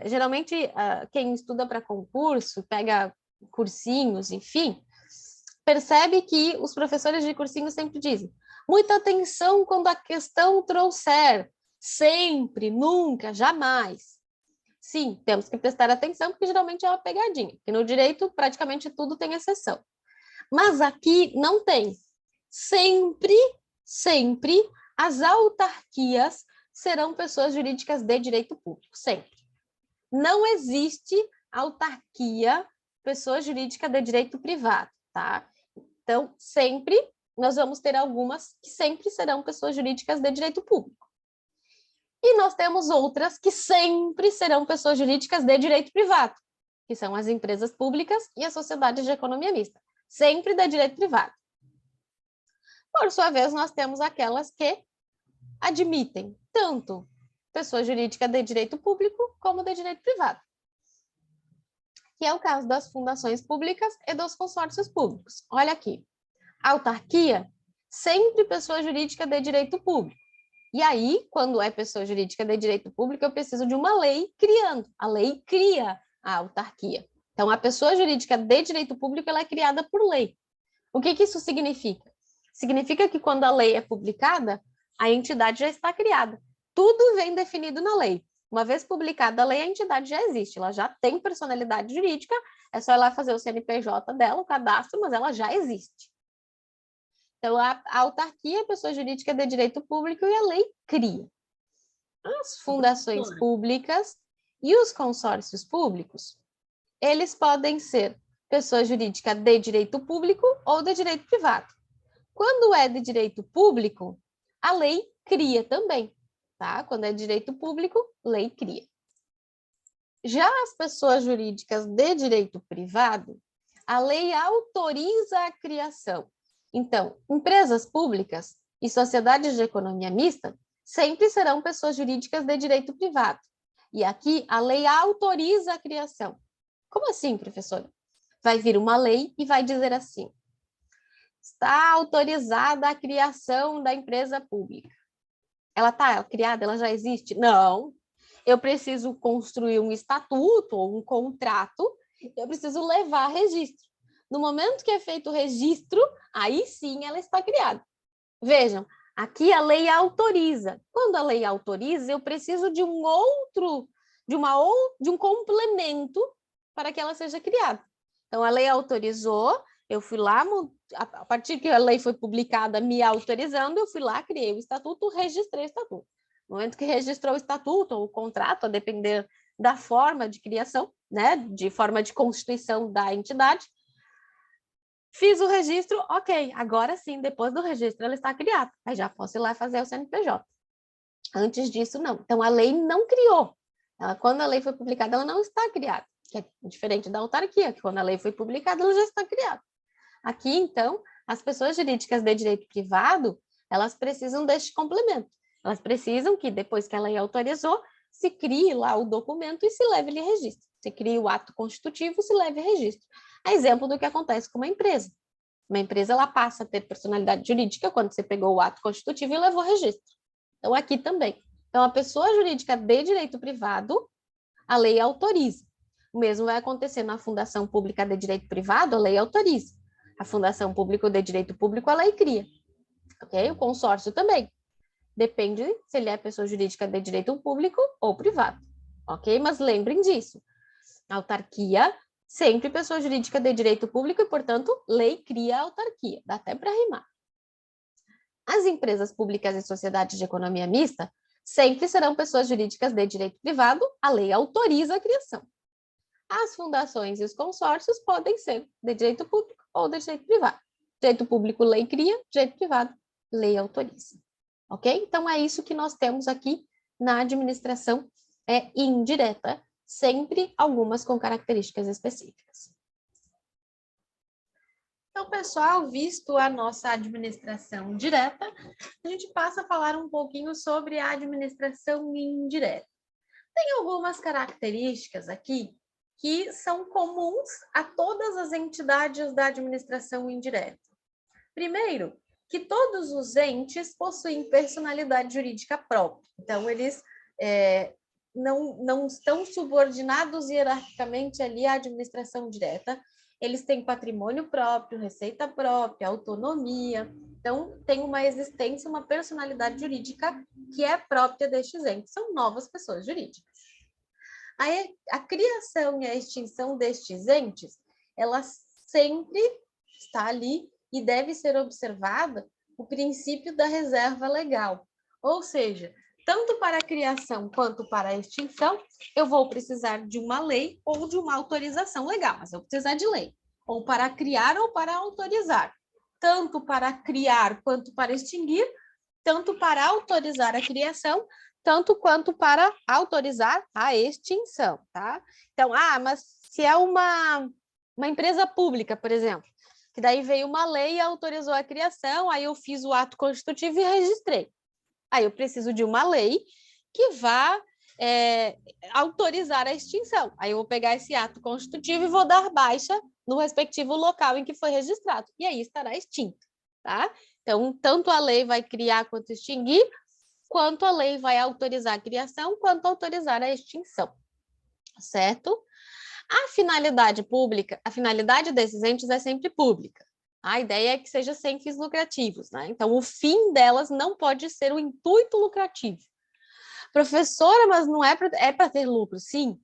Speaker 1: geralmente, quem estuda para concurso, pega cursinhos, enfim, percebe que os professores de cursinho sempre dizem: muita atenção quando a questão trouxer, sempre, nunca, jamais. Sim, temos que prestar atenção, porque geralmente é uma pegadinha, porque no direito praticamente tudo tem exceção. Mas aqui não tem. Sempre as autarquias serão pessoas jurídicas de direito público, sempre. Não existe autarquia, pessoa jurídica de direito privado, tá? Então, sempre nós vamos ter algumas que sempre serão pessoas jurídicas de direito público. E nós temos outras que sempre serão pessoas jurídicas de direito privado, que são as empresas públicas e as sociedades de economia mista, sempre de direito privado. Por sua vez, nós temos aquelas que admitem tanto pessoa jurídica de direito público como de direito privado, que é o caso das fundações públicas e dos consórcios públicos. Olha aqui, autarquia, sempre pessoa jurídica de direito público. E aí, quando é pessoa jurídica de direito público, eu preciso de uma lei criando. A lei cria a autarquia. Então, a pessoa jurídica de direito público, ela é criada por lei. O que isso significa? Significa que quando a lei é publicada, a entidade já está criada. Tudo vem definido na lei. Uma vez publicada a lei, a entidade já existe, ela já tem personalidade jurídica, é só ir lá fazer o CNPJ dela, o cadastro, mas ela já existe. Então, a autarquia é a pessoa jurídica de direito público e a lei cria. As fundações públicas e os consórcios públicos, eles podem ser pessoa jurídica de direito público ou de direito privado. Quando é de direito público, a lei cria também, tá? Quando é de direito público, lei cria. Já as pessoas jurídicas de direito privado, a lei autoriza a criação. Então, empresas públicas e sociedades de economia mista sempre serão pessoas jurídicas de direito privado. E aqui a lei autoriza a criação. Como assim, professora? Vai vir uma lei e vai dizer assim: está autorizada a criação da empresa pública. Ela está criada? Ela já existe? Não. Eu preciso construir um estatuto ou um contrato, eu preciso levar registro. No momento que é feito o registro, aí sim ela está criada. Vejam, aqui a lei autoriza. Quando a lei autoriza, eu preciso de um complemento para que ela seja criada. Então, a lei autorizou, eu fui lá, a partir que a lei foi publicada me autorizando, eu fui lá, criei o estatuto, registrei o estatuto. No momento que registrou o estatuto ou o contrato, a depender da forma de criação, né, de forma de constituição da entidade, fiz o registro, ok, agora sim, depois do registro ela está criada, aí já posso ir lá fazer o CNPJ. Antes disso, não. Então, a lei não criou, Quando a lei foi publicada, ela não está criada, que é diferente da autarquia, que quando a lei foi publicada, ela já está criada. Aqui, então, as pessoas jurídicas de direito privado, elas precisam deste complemento. Elas precisam que, depois que a lei autorizou, se crie lá o documento e se leve-lhe registro. Se crie o ato constitutivo e se leve registro. A exemplo do que acontece com uma empresa. Uma empresa, ela passa a ter personalidade jurídica quando você pegou o ato constitutivo e levou registro. Então, aqui também. Então, a pessoa jurídica de direito privado, a lei autoriza. O mesmo vai acontecer na fundação pública de direito privado, a lei autoriza. A fundação pública de direito público, a lei cria. Ok? O consórcio também. Depende se ele é pessoa jurídica de direito público ou privado. Ok? Mas lembrem disso. Autarquia, sempre pessoa jurídica de direito público e, portanto, lei cria a autarquia. Dá até para rimar. As empresas públicas e sociedades de economia mista sempre serão pessoas jurídicas de direito privado, a lei autoriza a criação. As fundações e os consórcios podem ser de direito público ou de direito privado. Direito público, lei cria, direito privado, lei autoriza. Ok? Então, é isso que nós temos aqui na administração indireta, sempre algumas com características específicas. Então, pessoal, visto a nossa administração direta, a gente passa a falar um pouquinho sobre a administração indireta. Tem algumas características aqui que são comuns a todas as entidades da administração indireta. Primeiro, que todos os entes possuem personalidade jurídica própria. Então, eles não estão subordinados hierarquicamente ali à administração direta. Eles têm patrimônio próprio, receita própria, autonomia. Então, tem uma existência, uma personalidade jurídica que é própria destes entes. São novas pessoas jurídicas. A criação e a extinção destes entes, ela sempre está ali e deve ser observada o princípio da reserva legal. Ou seja, tanto para a criação quanto para a extinção, eu vou precisar de uma lei ou de uma autorização legal, mas eu vou precisar de lei, ou para criar ou para autorizar. Tanto para criar quanto para extinguir, tanto para autorizar a criação, tanto quanto para autorizar a extinção, tá? Então, mas se é uma empresa pública, por exemplo, que daí veio uma lei e autorizou a criação, aí eu fiz o ato constitutivo e registrei. Aí eu preciso de uma lei que vá autorizar a extinção. Aí eu vou pegar esse ato constitutivo e vou dar baixa no respectivo local em que foi registrado. E aí estará extinto, tá? Então, tanto a lei vai criar quanto extinguir, quanto a lei vai autorizar a criação, quanto autorizar a extinção, certo? A finalidade pública, a finalidade desses entes é sempre pública. A ideia é que seja sem fins lucrativos, né? Então, o fim delas não pode ser o intuito lucrativo. Professora, mas não é para ter lucro? Sim.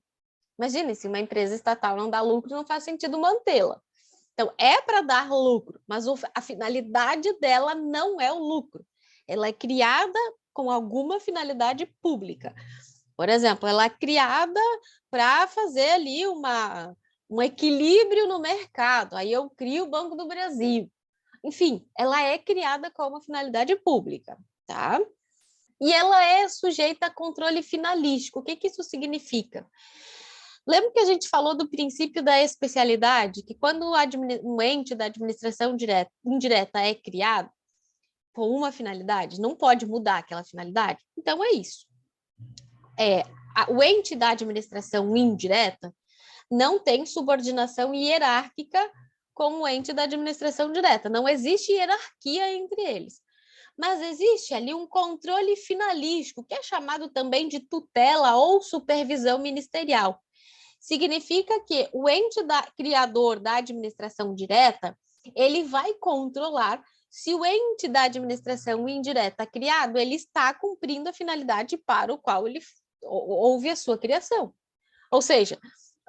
Speaker 1: Imagine, se uma empresa estatal não dá lucro, não faz sentido mantê-la. Então, é para dar lucro, mas a finalidade dela não é o lucro. Ela é criada com alguma finalidade pública. Por exemplo, ela é criada para fazer ali um equilíbrio no mercado. Aí eu crio o Banco do Brasil. Enfim, ela é criada com uma finalidade pública, tá? E ela é sujeita a controle finalístico. O que isso significa? Lembra que a gente falou do princípio da especialidade? Que quando um ente da administração indireta é criado com uma finalidade, não pode mudar aquela finalidade? Então, é isso. O ente da administração indireta não tem subordinação hierárquica como o ente da administração direta. Não existe hierarquia entre eles. Mas existe ali um controle finalístico, que é chamado também de tutela ou supervisão ministerial. Significa que o ente criador da administração direta, ele vai controlar se o ente da administração indireta criado, ele está cumprindo a finalidade para o qual ele houve a sua criação. Ou seja,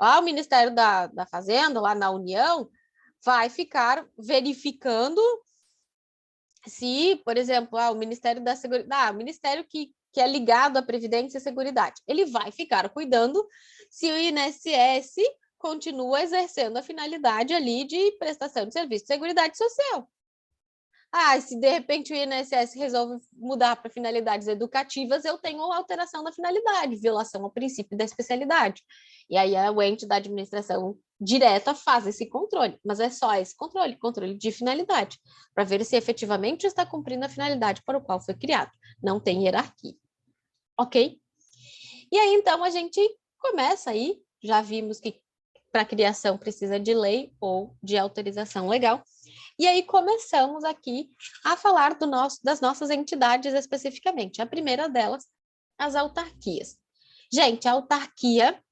Speaker 1: lá o Ministério da Fazenda, lá na União, vai ficar verificando se, por exemplo, o Ministério da Seguridade, o Ministério que é ligado à Previdência e Seguridade, ele vai ficar cuidando se o INSS continua exercendo a finalidade ali de prestação de serviço de seguridade social. Se de repente o INSS resolve mudar para finalidades educativas, eu tenho alteração da finalidade, violação ao princípio da especialidade. E aí o ente da administração direta faz esse controle, mas é só esse controle de finalidade, para ver se efetivamente está cumprindo a finalidade para o qual foi criado. Não tem hierarquia. Ok? E aí, então, a gente começa aí, já vimos que para criação precisa de lei ou de autorização legal. E aí começamos aqui a falar das nossas entidades especificamente. A primeira delas, as autarquias. Gente, a autarquia,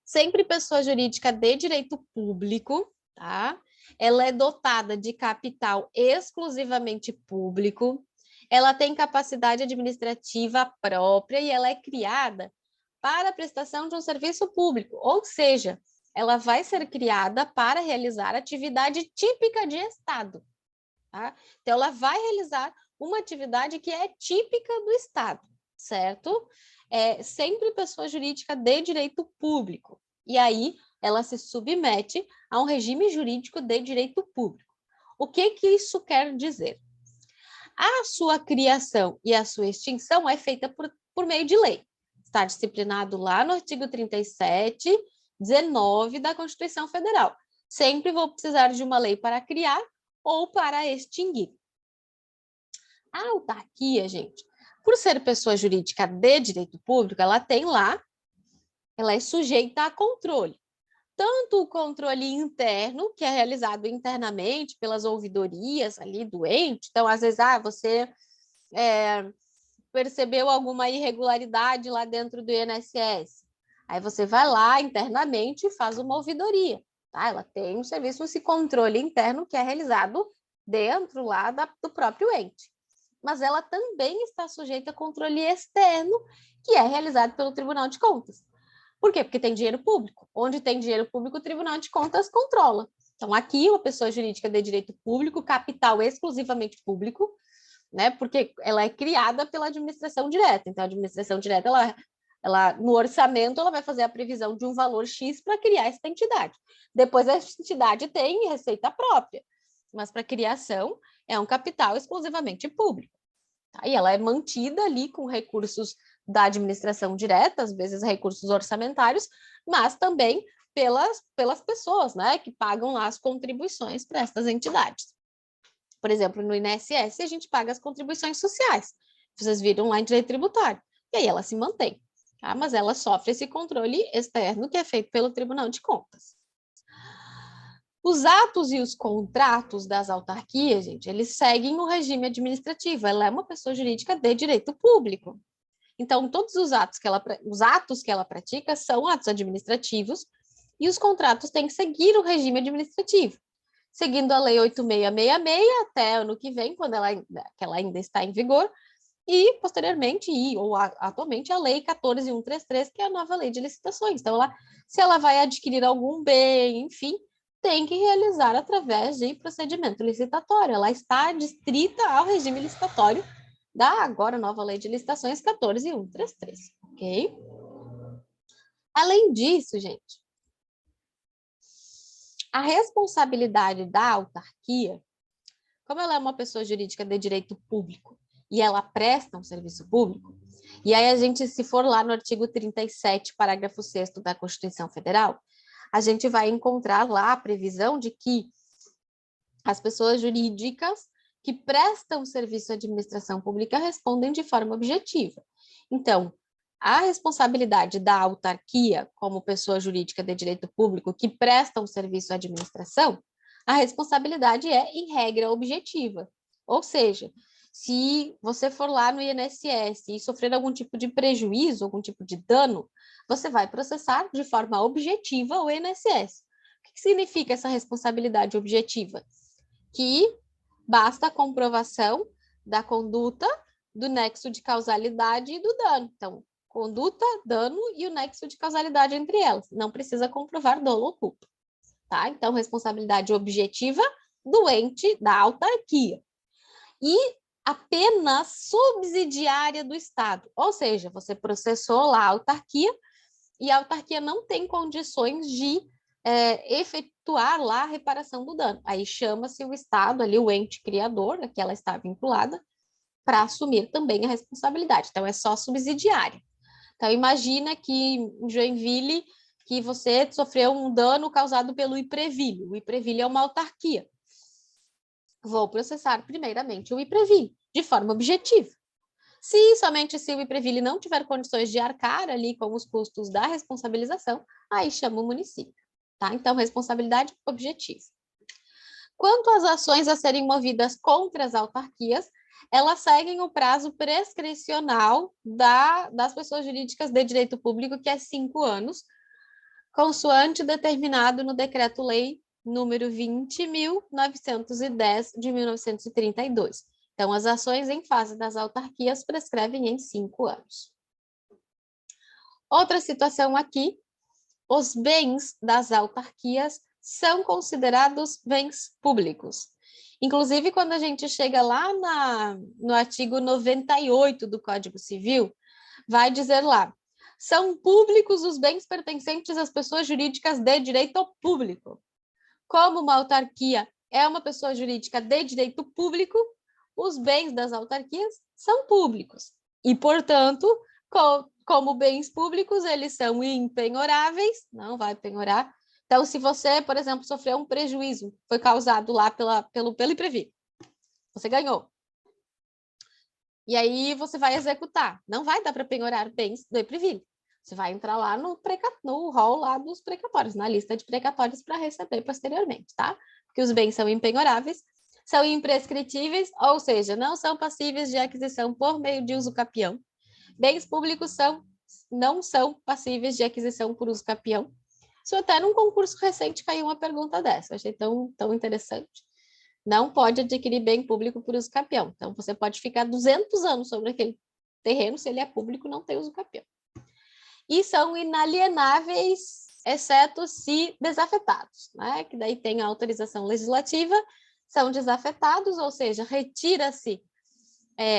Speaker 1: sempre pessoa jurídica de direito público, tá? Ela é dotada de capital exclusivamente público, ela tem capacidade administrativa própria e ela é criada para a prestação de um serviço público, ou seja, ela vai ser criada para realizar atividade típica de Estado. Tá? Então, ela vai realizar uma atividade que é típica do Estado, certo? É sempre pessoa jurídica de direito público. E aí, ela se submete a um regime jurídico de direito público. O que isso quer dizer? A sua criação e a sua extinção é feita por meio de lei. Está disciplinado lá no artigo 37, 19 da Constituição Federal. Sempre vou precisar de uma lei para criar ou para extinguir. A autarquia, gente, por ser pessoa jurídica de direito público, ela tem lá, ela é sujeita a controle. Tanto o controle interno, que é realizado internamente pelas ouvidorias ali do ente. Então, às vezes, você percebeu alguma irregularidade lá dentro do INSS. Aí você vai lá internamente e faz uma ouvidoria. Tá? Ela tem um serviço, esse controle interno que é realizado dentro lá do próprio ente. Mas ela também está sujeita a controle externo, que é realizado pelo Tribunal de Contas. Por quê? Porque tem dinheiro público. Onde tem dinheiro público, o Tribunal de Contas controla. Então, aqui, uma pessoa jurídica de direito público, capital exclusivamente público, né? Porque ela é criada pela administração direta. Então, a administração direta, ela no orçamento, ela vai fazer a previsão de um valor X para criar essa entidade. Depois, a entidade tem receita própria, mas para criação é um capital exclusivamente público. Tá? E ela é mantida ali com recursos da administração direta, às vezes recursos orçamentários, mas também pelas pessoas, né, que pagam lá as contribuições para essas entidades. Por exemplo, no INSS, a gente paga as contribuições sociais. Vocês viram lá em direito tributário. E aí ela se mantém. Tá? Mas ela sofre esse controle externo que é feito pelo Tribunal de Contas. Os atos e os contratos das autarquias, gente, eles seguem o regime administrativo. Ela é uma pessoa jurídica de direito público. Então, todos os atos que ela pratica são atos administrativos e os contratos têm que seguir o regime administrativo, seguindo a Lei 8666 até ano que vem, quando que ela ainda está em vigor, e posteriormente, atualmente, a Lei 14.133, que é a nova lei de licitações. Então, se ela vai adquirir algum bem, enfim, tem que realizar através de procedimento licitatório. Ela está adstrita ao regime licitatório da agora nova lei de licitações 14.133, ok? Além disso, gente, a responsabilidade da autarquia, como ela é uma pessoa jurídica de direito público e ela presta um serviço público, e aí a gente, se for lá no artigo 37, parágrafo 6º da Constituição Federal, a gente vai encontrar lá a previsão de que as pessoas jurídicas que prestam serviço à administração pública respondem de forma objetiva. Então, a responsabilidade da autarquia, como pessoa jurídica de direito público que presta um serviço à administração, a responsabilidade é, em regra, objetiva. Ou seja, se você for lá no INSS e sofrer algum tipo de prejuízo, algum tipo de dano, você vai processar de forma objetiva o INSS. O que significa essa responsabilidade objetiva? Que basta a comprovação da conduta, do nexo de causalidade e do dano. Então, conduta, dano e o nexo de causalidade entre elas. Não precisa comprovar dolo ou culpa. Tá? Então, responsabilidade objetiva do ente da autarquia. E apenas subsidiária do Estado. Ou seja, você processou lá a autarquia e a autarquia não tem condições de efetuar lá a reparação do dano. Aí chama-se o Estado ali, o ente criador, a que ela está vinculada, para assumir também a responsabilidade. Então, é só subsidiária. Então, imagina que em Joinville, que você sofreu um dano causado pelo IPREVILE. O IPREVILE é uma autarquia. Vou processar primeiramente o IPREVILE, de forma objetiva. Somente se o IPREVILE não tiver condições de arcar ali com os custos da responsabilização, aí chama o município, tá? Então, responsabilidade objetiva. Quanto às ações a serem movidas contra as autarquias, elas seguem o prazo prescricional das pessoas jurídicas de direito público, que é 5 anos, consoante determinado no Decreto-Lei número 20.910, de 1932. Então, as ações em fase das autarquias prescrevem em 5 anos. Outra situação aqui, os bens das autarquias são considerados bens públicos. Inclusive, quando a gente chega lá no artigo 98 do Código Civil, vai dizer lá, são públicos os bens pertencentes às pessoas jurídicas de direito público. Como uma autarquia é uma pessoa jurídica de direito público, os bens das autarquias são públicos. E, portanto, como bens públicos, eles são impenhoráveis, não vai penhorar. Então, se você, por exemplo, sofreu um prejuízo, foi causado lá pelo IPREVILE, você ganhou. E aí você vai executar. Não vai dar para penhorar bens do IPREVILE. Você vai entrar lá no rol lá dos precatórios, na lista de precatórios para receber posteriormente, tá? Porque os bens são impenhoráveis, são imprescritíveis, ou seja, não são passíveis de aquisição por meio de uso capião. Bens públicos não são passíveis de aquisição por uso capião. Isso até num concurso recente caiu uma pergunta dessa, eu achei tão interessante. Não pode adquirir bem público por uso capião. Então, você pode ficar 200 anos sobre aquele terreno, se ele é público, não tem uso capião. E são inalienáveis, exceto se desafetados, né? Que daí tem a autorização legislativa, são desafetados, ou seja, retira-se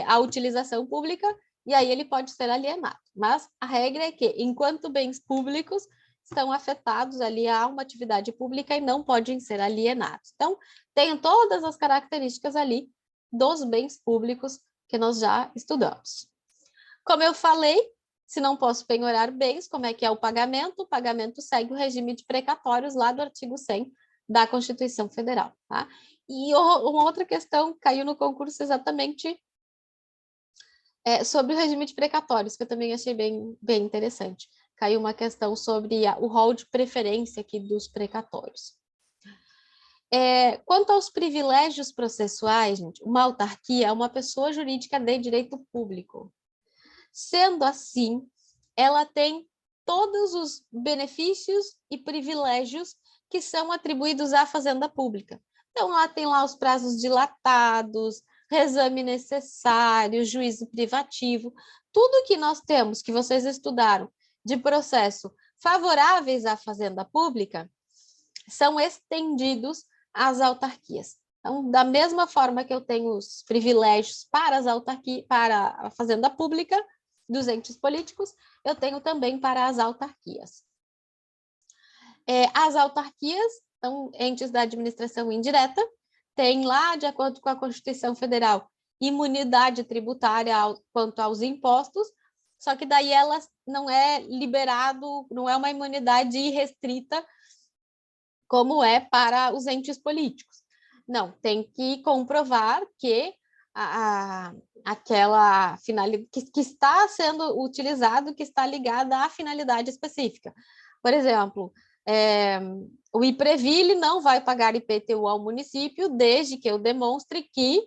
Speaker 1: a utilização pública e aí ele pode ser alienado. Mas a regra é que, enquanto bens públicos estão afetados ali a uma atividade pública e não podem ser alienados. Então, tem todas as características ali dos bens públicos que nós já estudamos. Como eu falei, se não posso penhorar bens, como é que é o pagamento? O pagamento segue o regime de precatórios lá do artigo 100 da Constituição Federal, tá? E uma outra questão caiu no concurso exatamente sobre o regime de precatórios, que eu também achei bem interessante. Caiu uma questão sobre o rol de preferência aqui dos precatórios. Quanto aos privilégios processuais, gente, uma autarquia é uma pessoa jurídica de direito público. Sendo assim, ela tem todos os benefícios e privilégios que são atribuídos à fazenda pública. Então, ela tem lá os prazos dilatados, reexame necessário, juízo privativo, tudo que nós temos, que vocês estudaram, de processo favoráveis à fazenda pública, são estendidos às autarquias. Então, da mesma forma que eu tenho os privilégios para as autarquias, para a fazenda pública, dos entes políticos, eu tenho também para as autarquias. As autarquias são entes da administração indireta, têm lá, de acordo com a Constituição Federal, imunidade tributária quanto aos impostos, só que daí elas não é liberado, não é uma imunidade irrestrita como é para os entes políticos. Não, tem que comprovar que aquela finalidade que está sendo utilizado, que está ligada à finalidade específica. Por exemplo, o IPREVILE não vai pagar IPTU ao município desde que eu demonstre que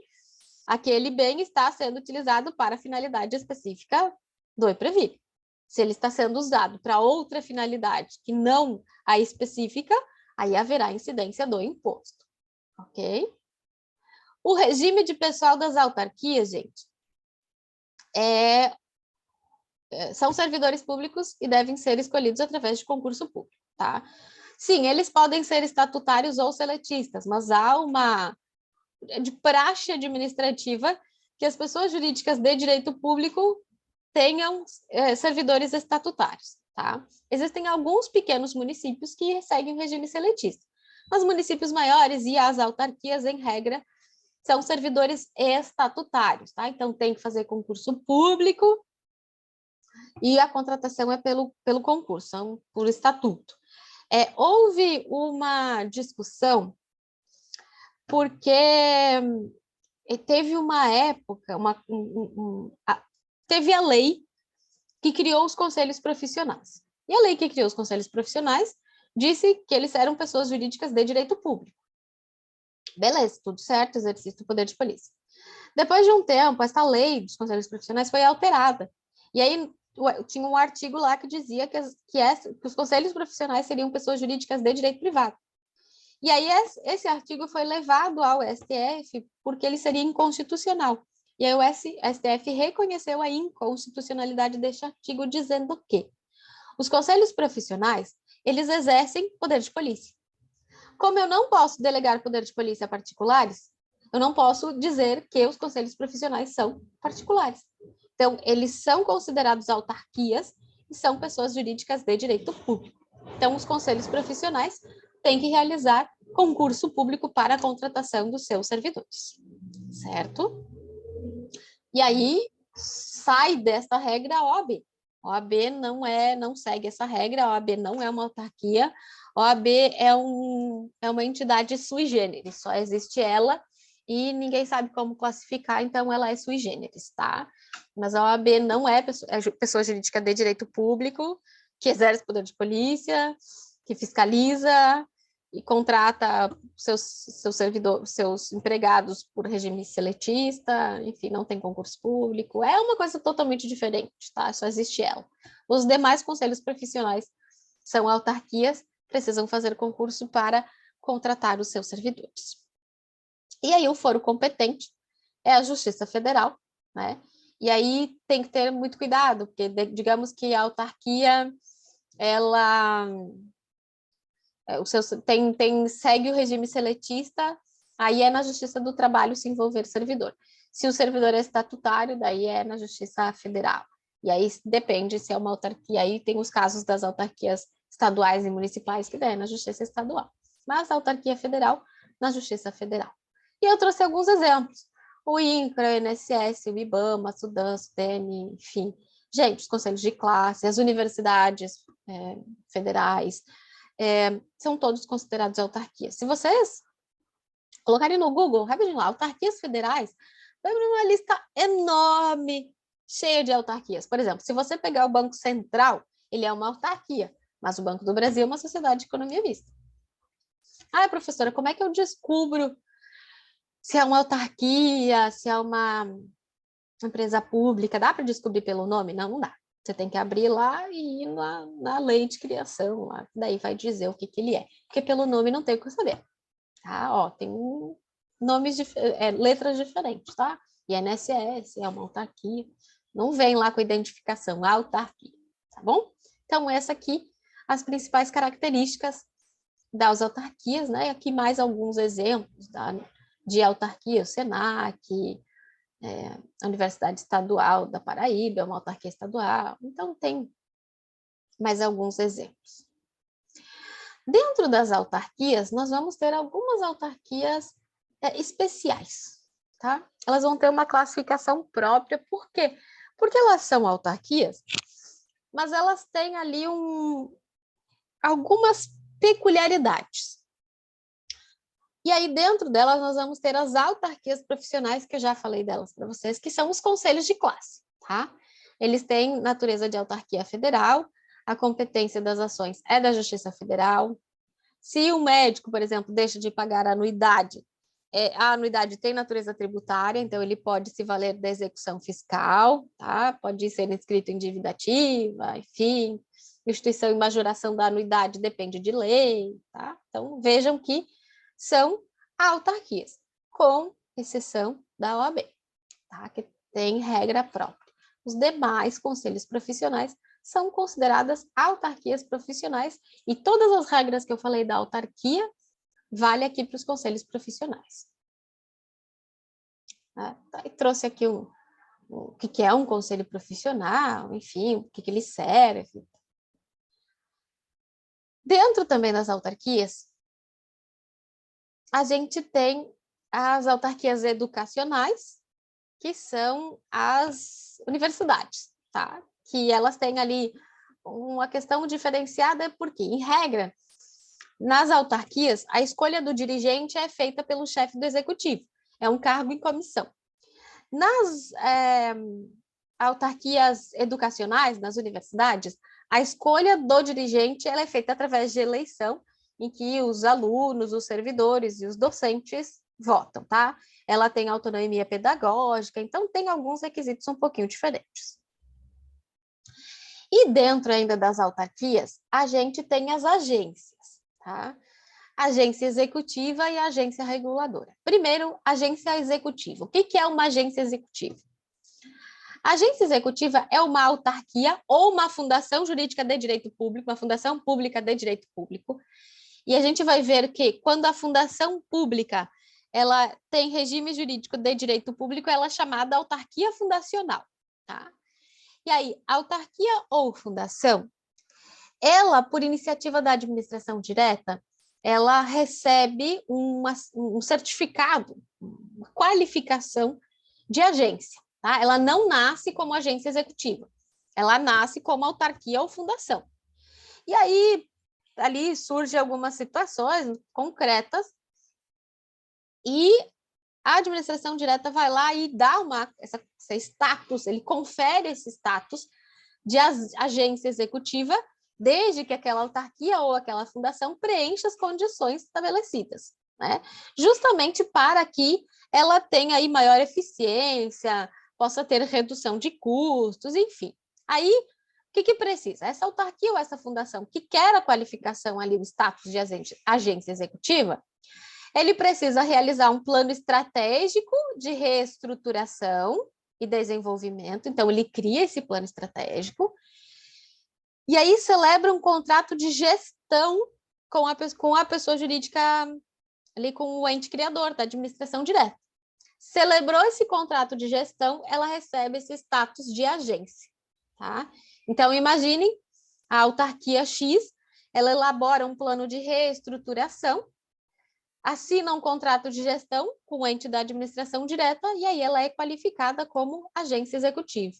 Speaker 1: aquele bem está sendo utilizado para a finalidade específica do IPREVILE. Se ele está sendo usado para outra finalidade que não a específica, aí haverá incidência do imposto, ok? O regime de pessoal das autarquias, gente, são servidores públicos e devem ser escolhidos através de concurso público, tá? Sim, eles podem ser estatutários ou seletistas, mas há uma de praxe administrativa que as pessoas jurídicas de direito público tenham servidores estatutários, tá? Existem alguns pequenos municípios que seguem o regime seletista. Os municípios maiores e as autarquias, em regra, são servidores estatutários, tá? Então, tem que fazer concurso público e a contratação é pelo concurso, são por estatuto. Houve uma discussão porque teve uma época, teve a lei que criou os conselhos profissionais. E a lei que criou os conselhos profissionais disse que eles eram pessoas jurídicas de direito público. Beleza, tudo certo, exercício do poder de polícia. Depois de um tempo, essa lei dos conselhos profissionais foi alterada. E aí tinha um artigo lá que dizia que os conselhos profissionais seriam pessoas jurídicas de direito privado. E aí esse artigo foi levado ao STF porque ele seria inconstitucional. E aí o STF reconheceu a inconstitucionalidade deste artigo, dizendo que os conselhos profissionais, eles exercem poder de polícia. Como eu não posso delegar poder de polícia a particulares, eu não posso dizer que os conselhos profissionais são particulares. Então, eles são considerados autarquias e são pessoas jurídicas de direito público. Então, os conselhos profissionais têm que realizar concurso público para a contratação dos seus servidores, certo? E aí, sai desta regra a OAB. A OAB não segue essa regra, a OAB não é uma autarquia, a OAB é uma entidade sui generis, só existe ela e ninguém sabe como classificar, então ela é sui generis, tá? Mas a OAB não é pessoa jurídica de direito público, que exerce poder de polícia, que fiscaliza e contrata seus empregados por regime seletista, enfim, não tem concurso público, é uma coisa totalmente diferente, tá? Só existe ela. Os demais conselhos profissionais são autarquias, precisam fazer concurso para contratar os seus servidores. E aí o foro competente é a Justiça Federal, né? E aí tem que ter muito cuidado, porque digamos que a autarquia, ela segue o regime seletista, aí é na Justiça do Trabalho se envolver servidor. Se o servidor é estatutário, daí é na Justiça Federal. E aí depende se é uma autarquia, aí tem os casos das autarquias estaduais e municipais, que daí é na Justiça Estadual. Mas a autarquia federal, na Justiça Federal. E eu trouxe alguns exemplos. O INCRA, o INSS, o IBAMA, a SUDAM, SUDENE, enfim. Gente, os conselhos de classe, as universidades federais, são todos considerados autarquias. Se vocês colocarem no Google, rapidinho lá, autarquias federais, vai abrir uma lista enorme, cheia de autarquias. Por exemplo, se você pegar o Banco Central, ele é uma autarquia, mas o Banco do Brasil é uma sociedade de economia mista. Ah, professora, como é que eu descubro se é uma autarquia, se é uma empresa pública? Dá para descobrir pelo nome? Não, não dá. Você tem que abrir lá e ir na lei de criação, lá, daí vai dizer o que ele é. Porque pelo nome não tem o que saber. Tá? Ó, tem nomes, letras diferentes, tá? INSS é uma autarquia. Não vem lá com identificação, autarquia, tá bom? Então, essa aqui, as principais características das autarquias, né? Aqui mais alguns exemplos de autarquia, o SENAC, a Universidade Estadual da Paraíba, é uma autarquia estadual. Então, tem mais alguns exemplos. Dentro das autarquias, nós vamos ter algumas autarquias especiais, tá? Elas vão ter uma classificação própria, por quê? Porque elas são autarquias, mas elas têm ali algumas peculiaridades. E aí, dentro delas, nós vamos ter as autarquias profissionais, que eu já falei delas para vocês, que são os conselhos de classe, tá? Eles têm natureza de autarquia federal, a competência das ações é da Justiça Federal. Se o médico, por exemplo, deixa de pagar a anuidade tem natureza tributária, então ele pode se valer da execução fiscal, tá? Pode ser inscrito em dívida ativa, enfim. Instituição e majoração da anuidade depende de lei, tá? Então, vejam que são autarquias, com exceção da OAB, tá? Que tem regra própria. Os demais conselhos profissionais são consideradas autarquias profissionais e todas as regras que eu falei da autarquia vale aqui para os conselhos profissionais. Tá? E trouxe aqui o que é um conselho profissional, enfim, o que ele serve. Dentro também das autarquias, a gente tem as autarquias educacionais, que são as universidades, tá? Que elas têm ali uma questão diferenciada, porque, em regra, nas autarquias, a escolha do dirigente é feita pelo chefe do executivo, é um cargo em comissão. Nas autarquias educacionais, nas universidades, a escolha do dirigente ela é feita através de eleição, em que os alunos, os servidores e os docentes votam, tá? Ela tem autonomia pedagógica, então tem alguns requisitos um pouquinho diferentes. E dentro ainda das autarquias, a gente tem as agências, tá? Agência executiva e agência reguladora. Primeiro, agência executiva. O que é uma agência executiva? A agência executiva é uma autarquia ou uma fundação jurídica de direito público, uma fundação pública de direito público. E a gente vai ver que quando a fundação pública ela tem regime jurídico de direito público, ela é chamada autarquia fundacional, tá? E aí, autarquia ou fundação, ela, por iniciativa da administração direta, ela recebe um certificado, uma qualificação de agência, tá? Ela não nasce como agência executiva, ela nasce como autarquia ou fundação. E aí, ali surgem algumas situações concretas e a administração direta vai lá e dá esse status, ele confere esse status de agência executiva, desde que aquela autarquia ou aquela fundação preencha as condições estabelecidas, né? Justamente para que ela tenha aí maior eficiência, possa ter redução de custos, enfim. Aí, o que precisa? Essa autarquia ou essa fundação que quer a qualificação ali, o status de agência executiva, ele precisa realizar um plano estratégico de reestruturação e desenvolvimento, então ele cria esse plano estratégico, e aí celebra um contrato de gestão com a pessoa jurídica, ali com o ente criador, da administração direta. Celebrou esse contrato de gestão, ela recebe esse status de agência, tá? Então, imaginem, a autarquia X, ela elabora um plano de reestruturação, assina um contrato de gestão com o ente da administração direta, e aí ela é qualificada como agência executiva.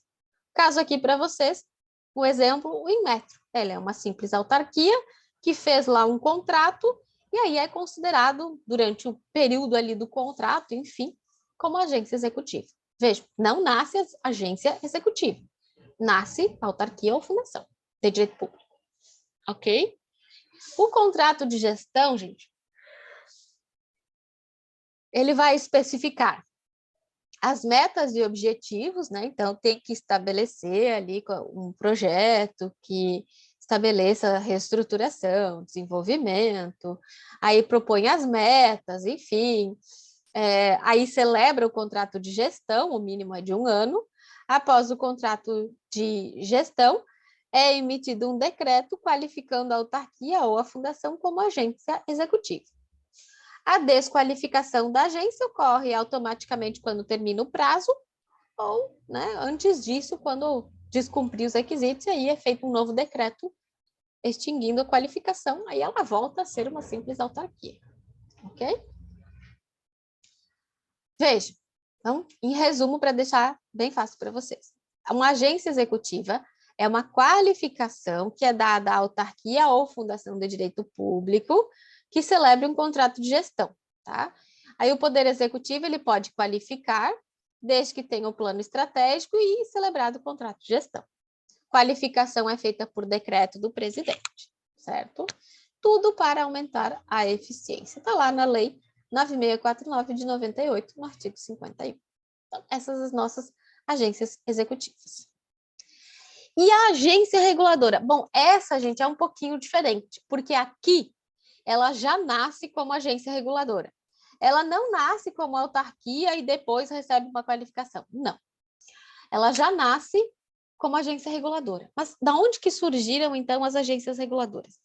Speaker 1: Caso aqui para vocês, o exemplo, o Inmetro. Ela é uma simples autarquia que fez lá um contrato, e aí é considerado, durante o período ali do contrato, enfim, como agência executiva. Veja, não nasce agência executiva, nasce autarquia ou fundação de direito público, ok? O contrato de gestão, gente, ele vai especificar as metas e objetivos, né? Então, tem que estabelecer ali um projeto que estabeleça reestruturação, desenvolvimento, aí propõe as metas, enfim. Aí celebra o contrato de gestão, o mínimo é de 1 ano. Após o contrato de gestão, é emitido um decreto qualificando a autarquia ou a fundação como agência executiva. A desqualificação da agência ocorre automaticamente quando termina o prazo ou, né, antes disso, quando descumprir os requisitos, e aí é feito um novo decreto extinguindo a qualificação, aí ela volta a ser uma simples autarquia, ok? Veja, então, em resumo, para deixar bem fácil para vocês. Uma agência executiva é uma qualificação que é dada à autarquia ou fundação de direito público que celebre um contrato de gestão, tá? Aí o Poder Executivo ele pode qualificar, desde que tenha o plano estratégico e celebrado o contrato de gestão. Qualificação é feita por decreto do presidente, certo? Tudo para aumentar a eficiência. Está lá na Lei 9649 de 98, no artigo 51. Então, essas as nossas agências executivas. E a agência reguladora? Bom, essa, gente, é um pouquinho diferente, porque aqui ela já nasce como agência reguladora. Ela não nasce como autarquia e depois recebe uma qualificação. Não. Ela já nasce como agência reguladora. Mas da onde que surgiram, então, as agências reguladoras?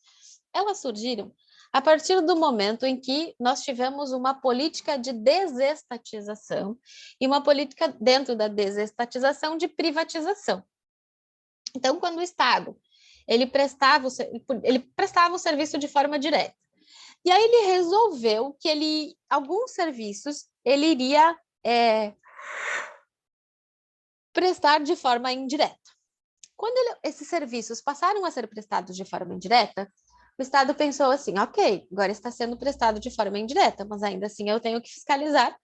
Speaker 1: Elas surgiram a partir do momento em que nós tivemos uma política de desestatização e uma política, dentro da desestatização, de privatização. Então, quando o Estado ele prestava o serviço de forma direta. E aí ele resolveu que alguns serviços ele iria prestar de forma indireta. Quando esses serviços passaram a ser prestados de forma indireta, o Estado pensou assim, ok, agora está sendo prestado de forma indireta, mas ainda assim eu tenho que fiscalizar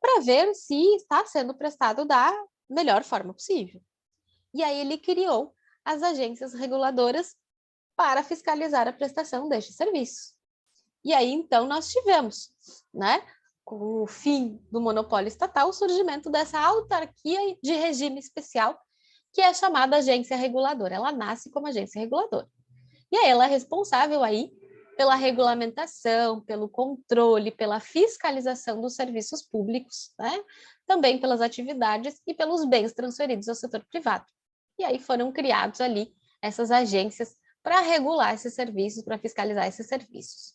Speaker 1: para ver se está sendo prestado da melhor forma possível. E aí ele criou as agências reguladoras para fiscalizar a prestação destes serviços. E aí, então, nós tivemos, né, com o fim do monopólio estatal, o surgimento dessa autarquia de regime especial, que é chamada agência reguladora. Ela nasce como agência reguladora. E aí ela é responsável aí pela regulamentação, pelo controle, pela fiscalização dos serviços públicos, né? Também pelas atividades e pelos bens transferidos ao setor privado. E aí foram criados ali essas agências para regular esses serviços, para fiscalizar esses serviços.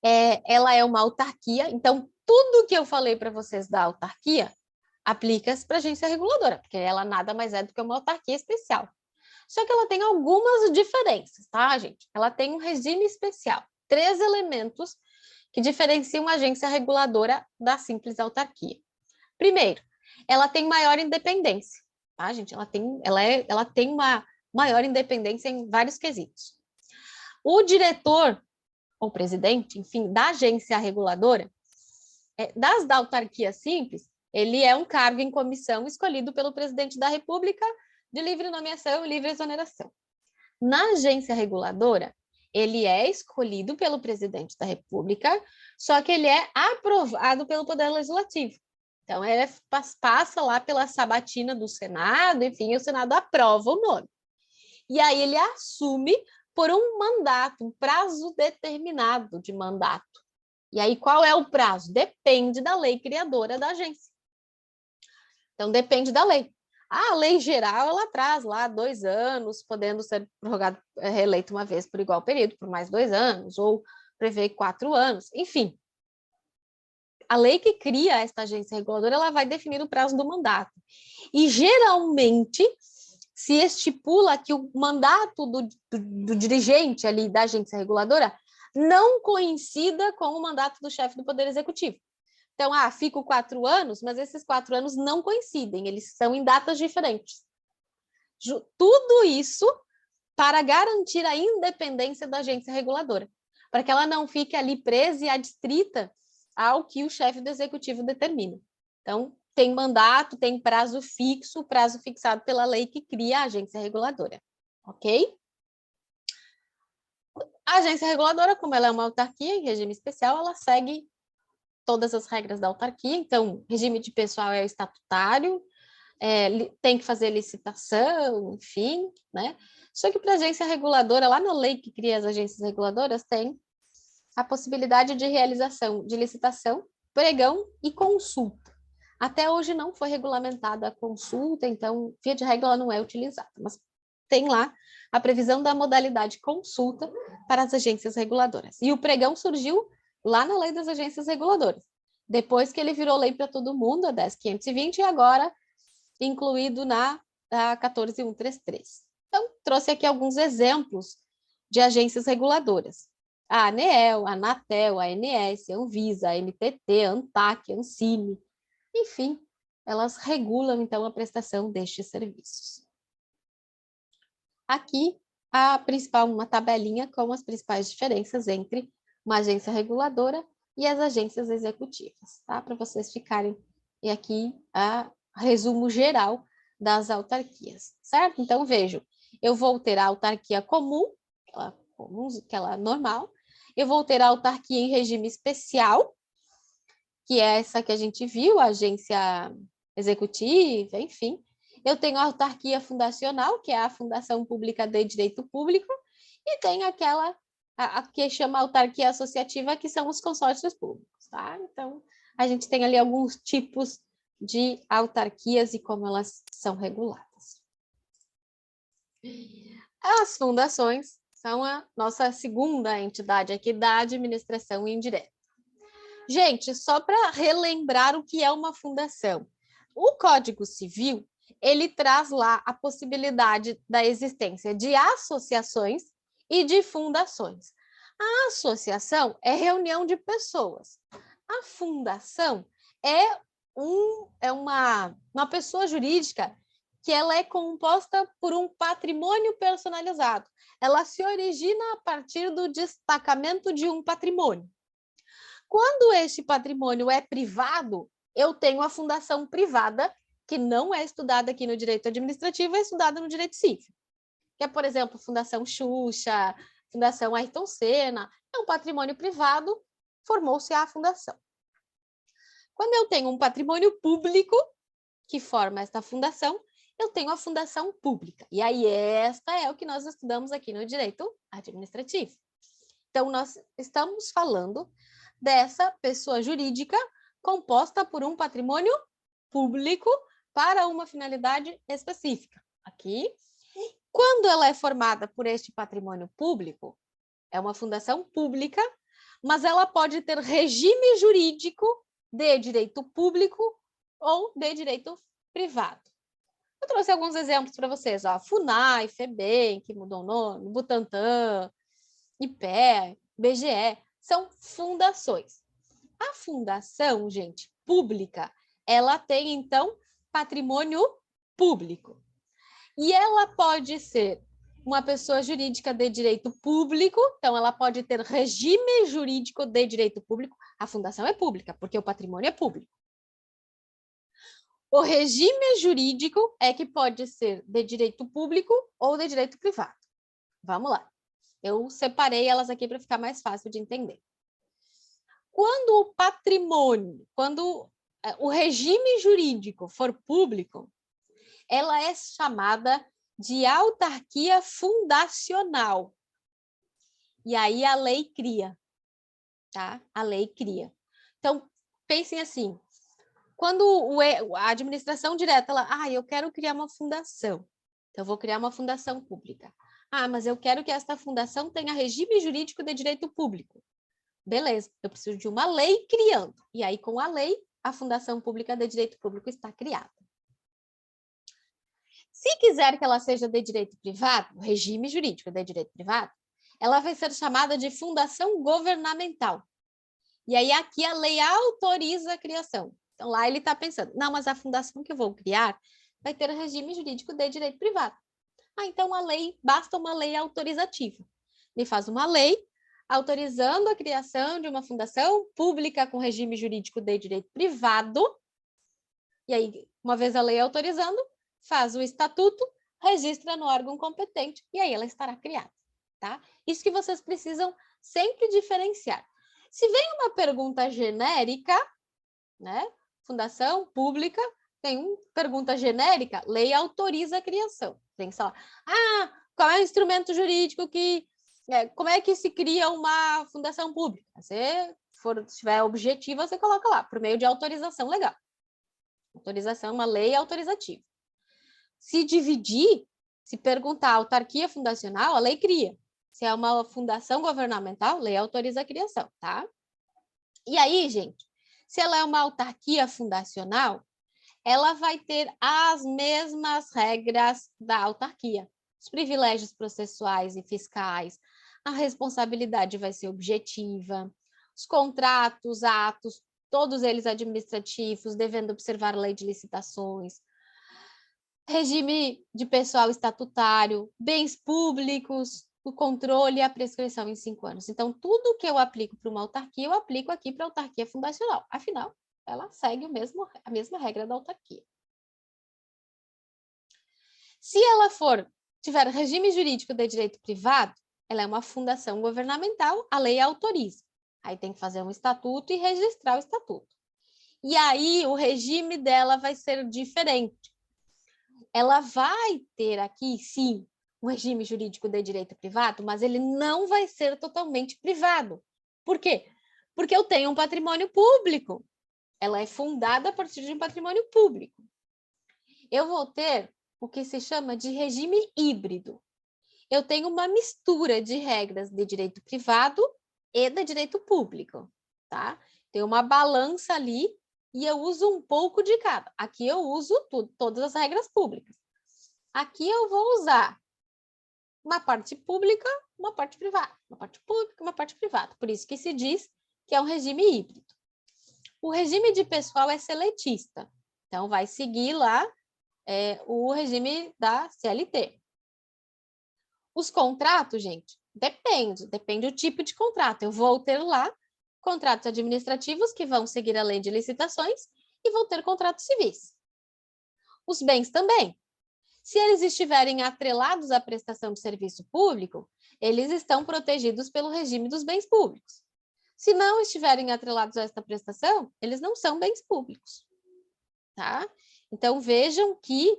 Speaker 1: Ela é uma autarquia, então tudo que eu falei para vocês da autarquia aplica-se para a agência reguladora, porque ela nada mais é do que uma autarquia especial. Só que ela tem algumas diferenças, tá, gente? Ela tem um regime especial, 3 elementos que diferenciam a agência reguladora da simples autarquia. Primeiro, ela tem maior independência, tá, gente? Ela tem uma maior independência em vários quesitos. O diretor ou presidente, enfim, da agência reguladora, da autarquia simples, ele é um cargo em comissão escolhido pelo presidente da República de livre nomeação e livre exoneração. Na agência reguladora, ele é escolhido pelo presidente da República, só que ele é aprovado pelo Poder Legislativo. Então, ele passa lá pela sabatina do Senado, enfim, o Senado aprova o nome. E aí ele assume por um mandato, um prazo determinado de mandato. E aí, qual é o prazo? Depende da lei criadora da agência. Então, depende da lei. A lei geral, ela traz lá 2 anos, podendo ser prorrogado, reeleito uma vez por igual período, por mais 2 anos, ou prevê 4 anos, enfim. A lei que cria esta agência reguladora, ela vai definir o prazo do mandato. E, geralmente, se estipula que o mandato do dirigente ali da agência reguladora não coincida com o mandato do chefe do Poder Executivo. Então, fico 4 anos, mas esses 4 anos não coincidem, eles são em datas diferentes. Tudo isso para garantir a independência da agência reguladora, para que ela não fique ali presa e adstrita ao que o chefe do executivo determina. Então, tem mandato, tem prazo fixo, prazo fixado pela lei que cria a agência reguladora, ok? A agência reguladora, como ela é uma autarquia em regime especial, ela segue todas as regras da autarquia, então, regime de pessoal é estatutário, tem que fazer licitação, enfim, né? Só que para a agência reguladora, lá na lei que cria as agências reguladoras, tem a possibilidade de realização de licitação, pregão e consulta. Até hoje não foi regulamentada a consulta, então, via de regra, ela não é utilizada, mas tem lá a previsão da modalidade consulta para as agências reguladoras. E o pregão surgiu lá na lei das agências reguladoras, depois que ele virou lei para todo mundo, a 10.520, e agora incluído na 14.133. Então, trouxe aqui alguns exemplos de agências reguladoras. A ANEEL, a Anatel, a ANS, a Anvisa, a NTT, a ANTAC, a Ancine, enfim, elas regulam, então, a prestação destes serviços. Aqui, uma tabelinha com as principais diferenças entre uma agência reguladora e as agências executivas, tá? Para vocês ficarem, e aqui resumo geral das autarquias, certo? Então, vejam, eu vou ter a autarquia comum, aquela normal, eu vou ter a autarquia em regime especial, que é essa que a gente viu, a agência executiva, enfim. Eu tenho a autarquia fundacional, que é a fundação pública de direito público, e tem aquela que chama autarquia associativa, que são os consórcios públicos, tá? Então, a gente tem ali alguns tipos de autarquias e como elas são reguladas. As fundações são a nossa segunda entidade aqui da administração indireta. Gente, só para relembrar o que é uma fundação. O Código Civil, ele traz lá a possibilidade da existência de associações e de fundações. A associação é reunião de pessoas. A fundação é uma pessoa jurídica que ela é composta por um patrimônio personalizado. Ela se origina a partir do destacamento de um patrimônio. Quando este patrimônio é privado, eu tenho a fundação privada, que não é estudada aqui no direito administrativo, é estudada no direito civil. Que é, por exemplo, Fundação Xuxa, Fundação Ayrton Senna, é um patrimônio privado, formou-se a fundação. Quando eu tenho um patrimônio público, que forma esta fundação, eu tenho a fundação pública. E aí, esta é o que nós estudamos aqui no direito administrativo. Então, nós estamos falando dessa pessoa jurídica composta por um patrimônio público para uma finalidade específica. Aqui, quando ela é formada por este patrimônio público, é uma fundação pública, mas ela pode ter regime jurídico de direito público ou de direito privado. Eu trouxe alguns exemplos para vocês, ó, FUNAI, FEBEM, que mudou o nome, Butantan, IPE, BGE, são fundações. A fundação, gente, pública, ela tem, então, patrimônio público. E ela pode ser uma pessoa jurídica de direito público, então ela pode ter regime jurídico de direito público. A fundação é pública, porque o patrimônio é público. O regime jurídico é que pode ser de direito público ou de direito privado. Vamos lá. Eu separei elas aqui para ficar mais fácil de entender. Quando o patrimônio, quando o regime jurídico for público, ela é chamada de autarquia fundacional. E aí a lei cria, tá? A lei cria. Então, pensem assim, quando a administração direta, eu quero criar uma fundação, então eu vou criar uma fundação pública. Mas eu quero que esta fundação tenha regime jurídico de direito público. Beleza, eu preciso de uma lei criando. E aí, com a lei, a fundação pública de direito público está criada. Se quiser que ela seja de direito privado, regime jurídico de direito privado, ela vai ser chamada de fundação governamental. E aí, aqui a lei autoriza a criação. Então, lá ele está pensando, não, mas a fundação que eu vou criar vai ter regime jurídico de direito privado. Então a lei, basta uma lei autorizativa. Ele faz uma lei autorizando a criação de uma fundação pública com regime jurídico de direito privado. E aí, uma vez a lei autorizando, faz o estatuto, registra no órgão competente e aí ela estará criada, tá? Isso que vocês precisam sempre diferenciar. Se vem uma pergunta genérica, né? Fundação pública, tem pergunta genérica, lei autoriza a criação. Tem só, qual é o instrumento jurídico como é que se cria uma fundação pública? Se tiver objetiva, você coloca lá, por meio de autorização legal. Autorização, uma lei autorizativa. Se dividir, se perguntar autarquia fundacional, a lei cria. Se é uma fundação governamental, lei autoriza a criação, tá? E aí, gente, se ela é uma autarquia fundacional, ela vai ter as mesmas regras da autarquia. Os privilégios processuais e fiscais, a responsabilidade vai ser objetiva, os contratos, atos, todos eles administrativos, devendo observar a lei de licitações, regime de pessoal estatutário, bens públicos, o controle e a prescrição em 5 anos. Então, tudo que eu aplico para uma autarquia, eu aplico aqui para a autarquia fundacional. Afinal, ela segue a mesma regra da autarquia. Se ela tiver regime jurídico de direito privado, ela é uma fundação governamental, a lei autoriza. Aí tem que fazer um estatuto e registrar o estatuto. E aí o regime dela vai ser diferente. Ela vai ter aqui, sim, um regime jurídico de direito privado, mas ele não vai ser totalmente privado. Por quê? Porque eu tenho um patrimônio público. Ela é fundada a partir de um patrimônio público. Eu vou ter o que se chama de regime híbrido. Eu tenho uma mistura de regras de direito privado e de direito público, tá? Tem uma balança ali e eu uso um pouco de cada. Aqui eu uso tudo, todas as regras públicas. Aqui eu vou usar uma parte pública, uma parte privada. Uma parte pública, uma parte privada. Por isso que se diz que é um regime híbrido. O regime de pessoal é seletista. Então, vai seguir lá o regime da CLT. Os contratos, gente, depende do tipo de contrato. Eu vou ter lá contratos administrativos que vão seguir a lei de licitações e vou ter contratos civis. Os bens também. Se eles estiverem atrelados à prestação de serviço público, eles estão protegidos pelo regime dos bens públicos. Se não estiverem atrelados a esta prestação, eles não são bens públicos. Tá? Então, vejam que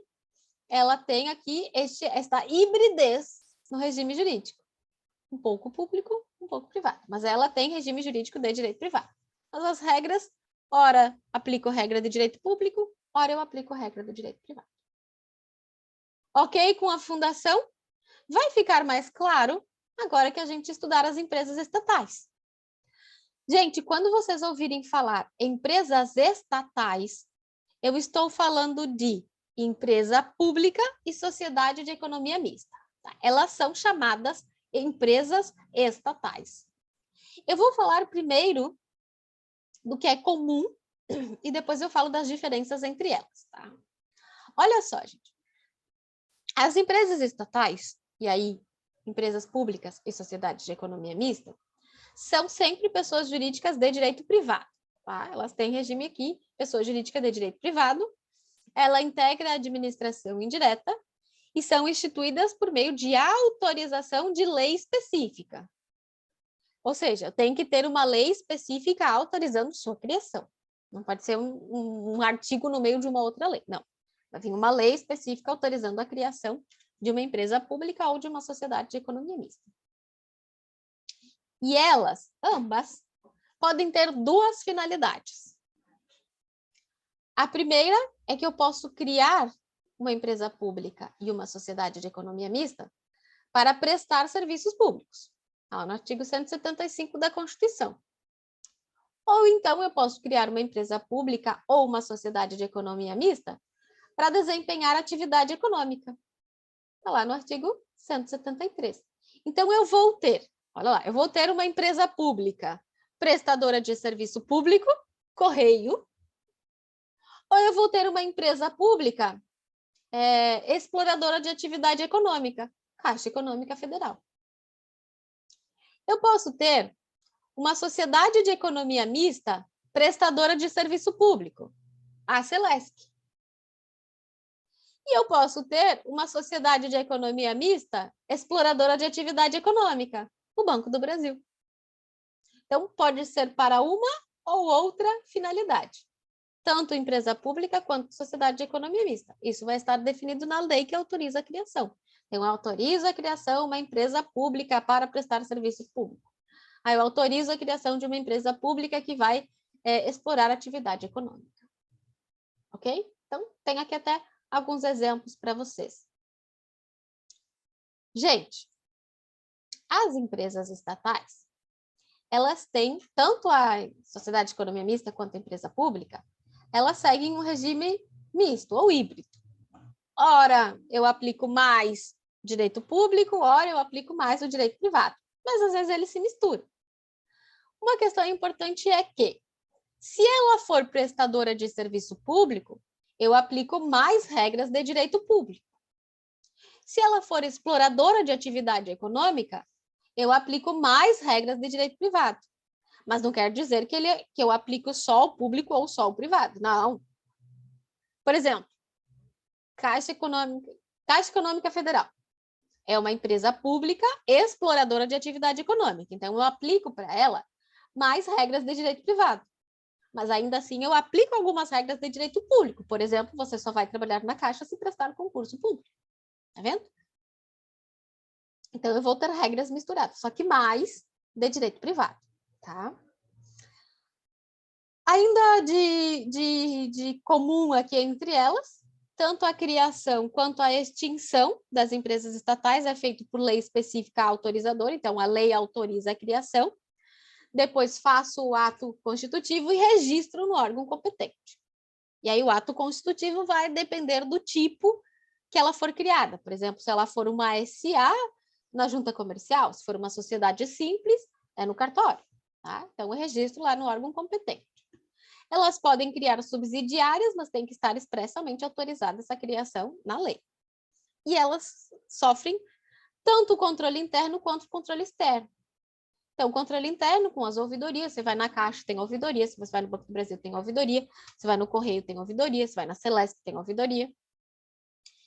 Speaker 1: ela tem aqui esta hibridez no regime jurídico. Um pouco público, um pouco privado. Mas ela tem regime jurídico de direito privado. Mas as regras, ora aplico regra de direito público, ora eu aplico regra do direito privado. Ok com a fundação? Vai ficar mais claro agora que a gente estudar as empresas estatais. Gente, quando vocês ouvirem falar empresas estatais, eu estou falando de empresa pública e sociedade de economia mista. Tá? Elas são chamadas empresas estatais. Eu vou falar primeiro do que é comum e depois eu falo das diferenças entre elas. Tá? Olha só, gente. As empresas estatais, e aí empresas públicas e sociedades de economia mista, são sempre pessoas jurídicas de direito privado. Tá? Elas têm regime aqui, pessoa jurídica de direito privado, ela integra a administração indireta e são instituídas por meio de autorização de lei específica. Ou seja, tem que ter uma lei específica autorizando sua criação. Não pode ser um artigo no meio de uma outra lei, não. Vai vir uma lei específica autorizando a criação de uma empresa pública ou de uma sociedade de economia mista. E elas, ambas, podem ter duas finalidades. A primeira é que eu posso criar uma empresa pública e uma sociedade de economia mista para prestar serviços públicos, no artigo 175 da Constituição. Ou então eu posso criar uma empresa pública ou uma sociedade de economia mista para desempenhar atividade econômica. Está lá no artigo 173. Então, eu vou ter, olha lá, eu vou ter uma empresa pública prestadora de serviço público, Correio, ou eu vou ter uma empresa pública exploradora de atividade econômica, Caixa Econômica Federal. Eu posso ter uma sociedade de economia mista prestadora de serviço público, a Celesc. E eu posso ter uma sociedade de economia mista exploradora de atividade econômica, o Banco do Brasil. Então, pode ser para uma ou outra finalidade, tanto empresa pública quanto sociedade de economia mista. Isso vai estar definido na lei que autoriza a criação. Então, eu autorizo a criação de uma empresa pública para prestar serviço público. Aí eu autorizo a criação de uma empresa pública que vai explorar atividade econômica. Ok? Então, tem aqui até alguns exemplos para vocês. Gente, as empresas estatais, elas têm, tanto a sociedade de economia mista quanto a empresa pública, elas seguem um regime misto ou híbrido. Ora, eu aplico mais direito público, ora eu aplico mais o direito privado. Mas, às vezes, eles se misturam. Uma questão importante é que, se ela for prestadora de serviço público, eu aplico mais regras de direito público. Se ela for exploradora de atividade econômica, eu aplico mais regras de direito privado. Mas não quer dizer que eu aplico só o público ou só o privado. Não. Por exemplo, Caixa Econômica Federal. É uma empresa pública exploradora de atividade econômica. Então, eu aplico para ela mais regras de direito privado. Mas ainda assim eu aplico algumas regras de direito público. Por exemplo, você só vai trabalhar na Caixa se prestar concurso público. Tá vendo? Então, eu vou ter regras misturadas, só que mais de direito privado, tá? Ainda de comum aqui entre elas, tanto a criação quanto a extinção das empresas estatais é feito por lei específica autorizadora, então a lei autoriza a criação.
Speaker 2: depois faço o ato constitutivo e registro no órgão competente. E aí o ato constitutivo vai depender do tipo que ela for criada. Por exemplo, se ela for uma SA, na junta comercial; se for uma sociedade simples, é no cartório. Tá? Então, eu registro lá no órgão competente. Elas podem criar subsidiárias, mas tem que estar expressamente autorizada essa criação na lei. E elas sofrem tanto o controle interno quanto o controle externo. Então, o controle interno com as ouvidorias, você vai na Caixa, tem ouvidoria; se você vai no Banco do Brasil, tem ouvidoria; você vai no Correio, tem ouvidoria; você vai na Celesc, tem ouvidoria.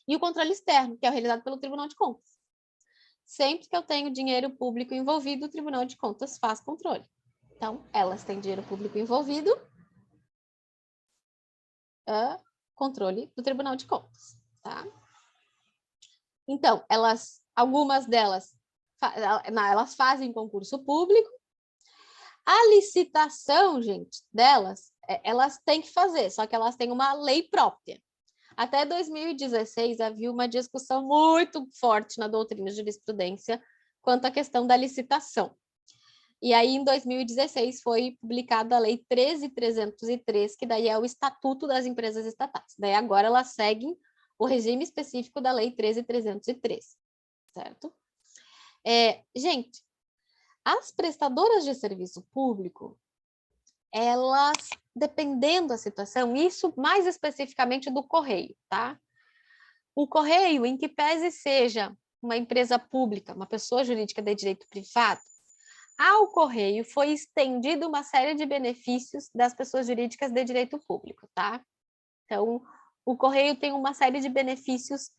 Speaker 2: E o controle externo, que é realizado pelo Tribunal de Contas. Sempre que eu tenho dinheiro público envolvido, o Tribunal de Contas faz controle. Então, elas têm dinheiro público envolvido, controle do Tribunal de Contas, tá? Então, algumas delas, elas fazem concurso público. A licitação, gente, delas, elas têm que fazer, só que elas têm uma lei própria. Até 2016, havia uma discussão muito forte na doutrina de jurisprudência quanto à questão da licitação. E aí, em 2016, foi publicada a Lei 13.303, que daí é o Estatuto das Empresas Estatais. Daí agora elas seguem o regime específico da Lei 13.303, certo? Gente, as prestadoras de serviço público, elas, dependendo da situação, isso mais especificamente do Correio, tá? O Correio, em que pese seja uma empresa pública, uma pessoa jurídica de direito privado, ao Correio foi estendido uma série de benefícios das pessoas jurídicas de direito público, tá? Então, o Correio tem uma série de benefícios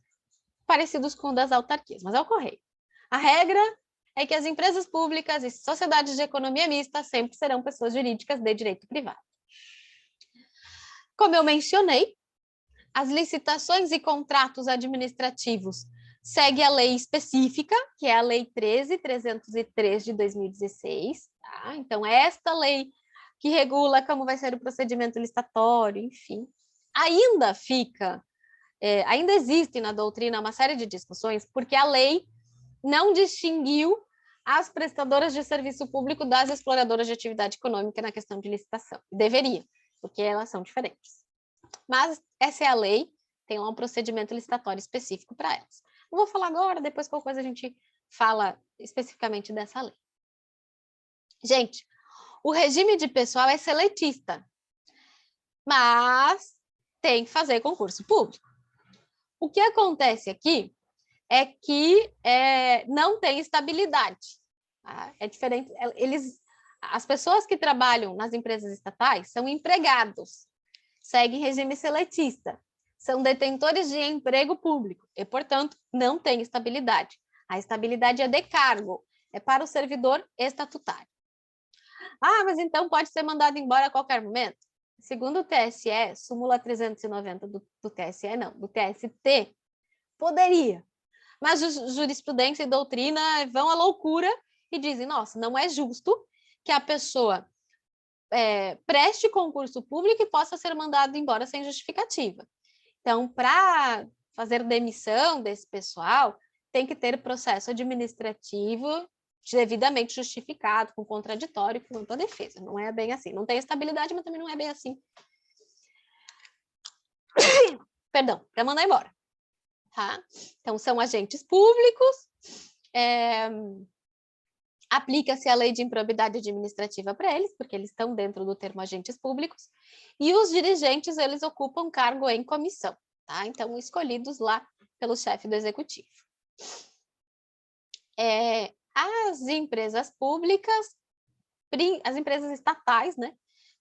Speaker 2: parecidos com o das autarquias, mas é o Correio. A regra é que as empresas públicas e sociedades de economia mista sempre serão pessoas jurídicas de direito privado. Como eu mencionei, as licitações e contratos administrativos seguem a lei específica, que é a Lei 13.303 de 2016. Tá? Então, é esta lei que regula como vai ser o procedimento licitatório, enfim. Ainda existe na doutrina uma série de discussões, porque a lei não distinguiu as prestadoras de serviço público das exploradoras de atividade econômica na questão de licitação. Deveria, porque elas são diferentes. Mas essa é a lei, tem lá um procedimento licitatório específico para elas. Não vou falar agora, depois qualquer coisa a gente fala especificamente dessa lei. Gente, o regime de pessoal é seletista, mas tem que fazer concurso público. O que acontece aqui é que não tem estabilidade. Tá? É diferente. As pessoas que trabalham nas empresas estatais são empregados, seguem regime seletista, são detentores de emprego público e, portanto, não tem estabilidade. A estabilidade é de cargo, é para o servidor estatutário. Ah, mas então pode ser mandado embora a qualquer momento? Segundo o TSE, súmula 390 do TSE, não, do TST, poderia. Mas jurisprudência e doutrina vão à loucura e dizem, nossa, não é justo que a pessoa preste concurso público e possa ser mandado embora sem justificativa. Então, para fazer demissão desse pessoal, tem que ter processo administrativo devidamente justificado, com contraditório, com ampla defesa. Não é bem assim. Não tem estabilidade, mas também não é bem assim. Perdão, para mandar embora. Tá? Então, são agentes públicos, aplica-se a lei de improbidade administrativa para eles, porque eles estão dentro do termo agentes públicos, e os dirigentes, eles ocupam cargo em comissão, tá? Então, escolhidos lá pelo chefe do executivo. As empresas públicas, as empresas estatais, né?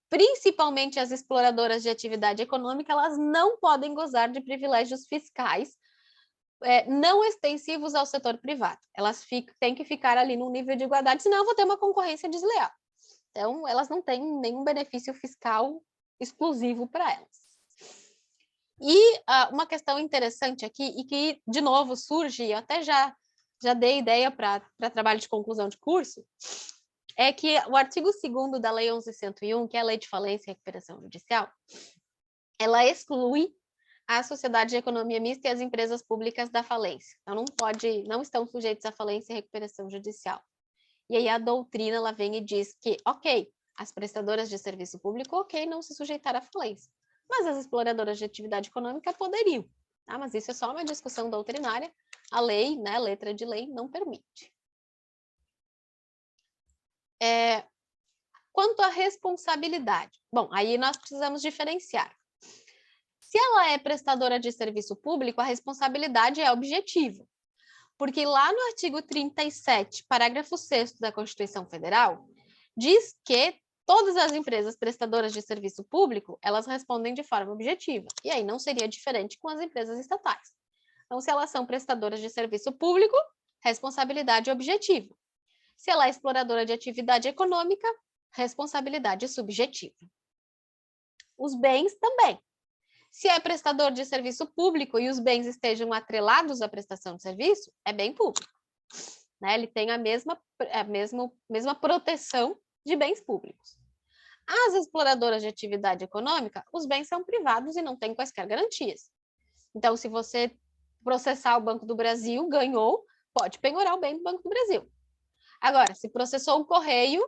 Speaker 2: Principalmente as exploradoras de atividade econômica, elas não podem gozar de privilégios fiscais não extensivos ao setor privado. Elas têm que ficar ali num nível de igualdade, senão eu vou ter uma concorrência desleal. Então, elas não têm nenhum benefício fiscal exclusivo para elas. E uma questão interessante aqui, e que, de novo, surge, eu até já dei ideia para trabalho de conclusão de curso, é que o artigo 2º da Lei 11.101, que é a Lei de Falência e Recuperação Judicial, ela exclui a sociedade de economia mista e as empresas públicas da falência. Então, não estão sujeitos à falência e recuperação judicial. E aí a doutrina ela vem e diz que, ok, as prestadoras de serviço público, ok, não se sujeitar à falência, mas as exploradoras de atividade econômica poderiam, tá? Mas isso é só uma discussão doutrinária, a lei, né, a letra de lei não permite. Quanto à responsabilidade, bom, aí nós precisamos diferenciar. Se ela é prestadora de serviço público, a responsabilidade é objetiva, porque lá no artigo 37, parágrafo 6º da Constituição Federal, diz que todas as empresas prestadoras de serviço público, elas respondem de forma objetiva, e aí não seria diferente com as empresas estatais. Então, se elas são prestadoras de serviço público, responsabilidade objetiva. Se ela é exploradora de atividade econômica, responsabilidade subjetiva. Os bens também. Se é prestador de serviço público e os bens estejam atrelados à prestação de serviço, é bem público. Né? Ele tem a mesma proteção de bens públicos. As exploradoras de atividade econômica, os bens são privados e não têm quaisquer garantias. Então, se você processar o Banco do Brasil, ganhou, pode penhorar o bem do Banco do Brasil. Agora, se processou o Correio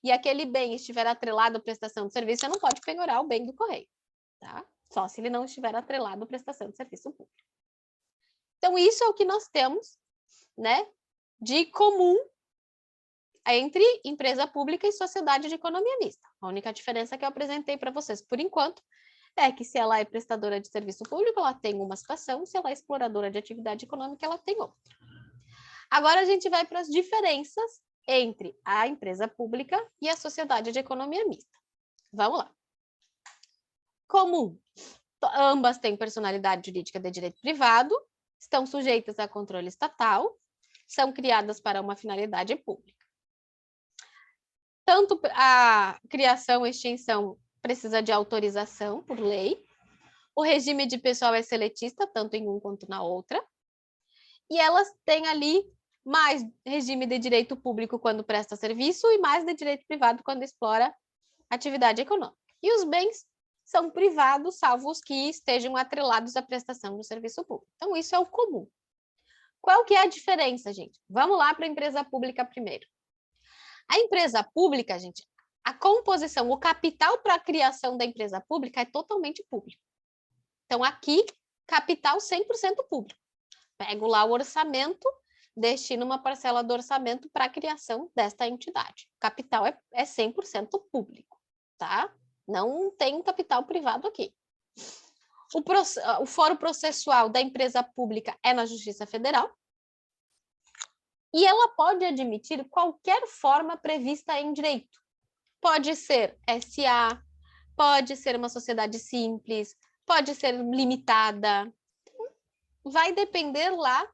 Speaker 2: e aquele bem estiver atrelado à prestação de serviço, você não pode penhorar o bem do Correio, tá? Só se ele não estiver atrelado à prestação de serviço público. Então, isso é o que nós temos, né, de comum entre empresa pública e sociedade de economia mista. A única diferença que eu apresentei para vocês, por enquanto, é que se ela é prestadora de serviço público, ela tem uma situação, se ela é exploradora de atividade econômica, ela tem outra. Agora a gente vai para as diferenças entre a empresa pública e a sociedade de economia mista. Vamos lá. Comum. Ambas têm personalidade jurídica de direito privado, estão sujeitas a controle estatal, são criadas para uma finalidade pública. Tanto a criação e extinção precisa de autorização por lei, o regime de pessoal é seletista, tanto em um quanto na outra, e elas têm ali mais regime de direito público quando presta serviço e mais de direito privado quando explora atividade econômica. E os bens são privados, salvo os que estejam atrelados à prestação do serviço público. Então, isso é o comum. Qual que é a diferença, gente? Vamos lá para a empresa pública primeiro. A empresa pública, gente, a composição, o capital para a criação da empresa pública é totalmente público. Então, aqui, capital 100% público. Pego lá o orçamento, destino uma parcela do orçamento para a criação desta entidade. O capital é 100% público, tá? Não tem capital privado aqui. O fórum processual da empresa pública é na Justiça Federal e ela pode admitir qualquer forma prevista em direito. Pode ser SA, pode ser uma sociedade simples, pode ser limitada. Vai depender lá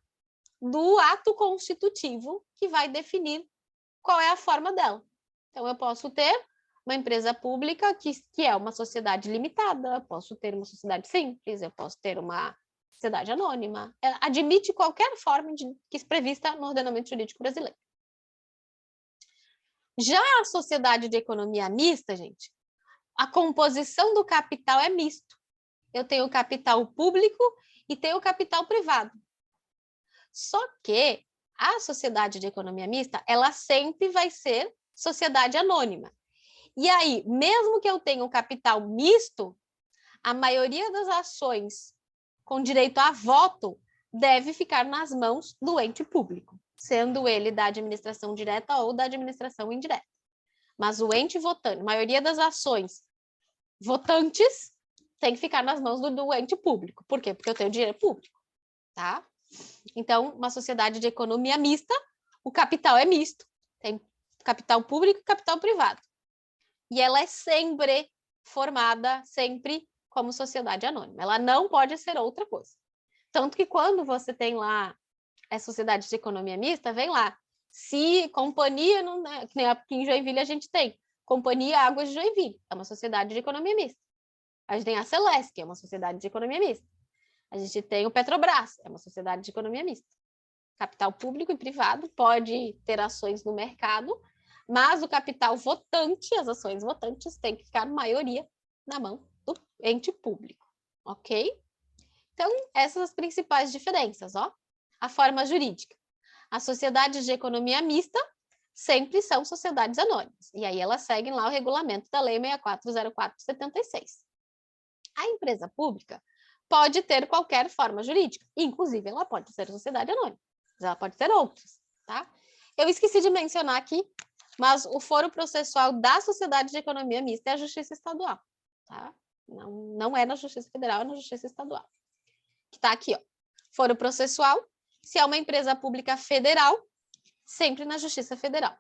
Speaker 2: do ato constitutivo que vai definir qual é a forma dela. Então, eu posso ter uma empresa pública que é uma sociedade limitada, posso ter uma sociedade simples, eu posso ter uma sociedade anônima. Ela admite qualquer forma que é prevista no ordenamento jurídico brasileiro. Já a sociedade de economia mista, gente, a composição do capital é misto. Eu tenho o capital público e tenho o capital privado. Só que a sociedade de economia mista, ela sempre vai ser sociedade anônima. E aí, mesmo que eu tenha um capital misto, a maioria das ações com direito a voto deve ficar nas mãos do ente público, sendo ele da administração direta ou da administração indireta. Mas o ente votante, a maioria das ações votantes tem que ficar nas mãos do ente público. Por quê? Porque eu tenho dinheiro público, tá? Então, uma sociedade de economia mista, o capital é misto, tem capital público e capital privado. E ela é sempre formada, sempre como sociedade anônima. Ela não pode ser outra coisa. Tanto que quando você tem lá a sociedade de economia mista, vem lá, se companhia, não, né, que nem aqui em Joinville a gente tem, Companhia Águas de Joinville, é uma sociedade de economia mista. A gente tem a Celesc, que é uma sociedade de economia mista. A gente tem o Petrobras, é uma sociedade de economia mista. Capital público e privado pode ter ações no mercado, mas o capital votante, as ações votantes, tem que ficar, maioria, na mão do ente público, ok? Então, essas são as principais diferenças, ó. A forma jurídica. As sociedades de economia mista sempre são sociedades anônimas. E aí elas seguem lá o regulamento da Lei 6404/76. A empresa pública pode ter qualquer forma jurídica, inclusive ela pode ser sociedade anônima, mas ela pode ter outras, tá? Eu esqueci de mencionar aqui, mas o foro processual da Sociedade de Economia Mista é a Justiça Estadual, tá? Não é na Justiça Federal, é na Justiça Estadual. Que tá aqui, ó. Foro processual, se é uma empresa pública federal, sempre na Justiça Federal.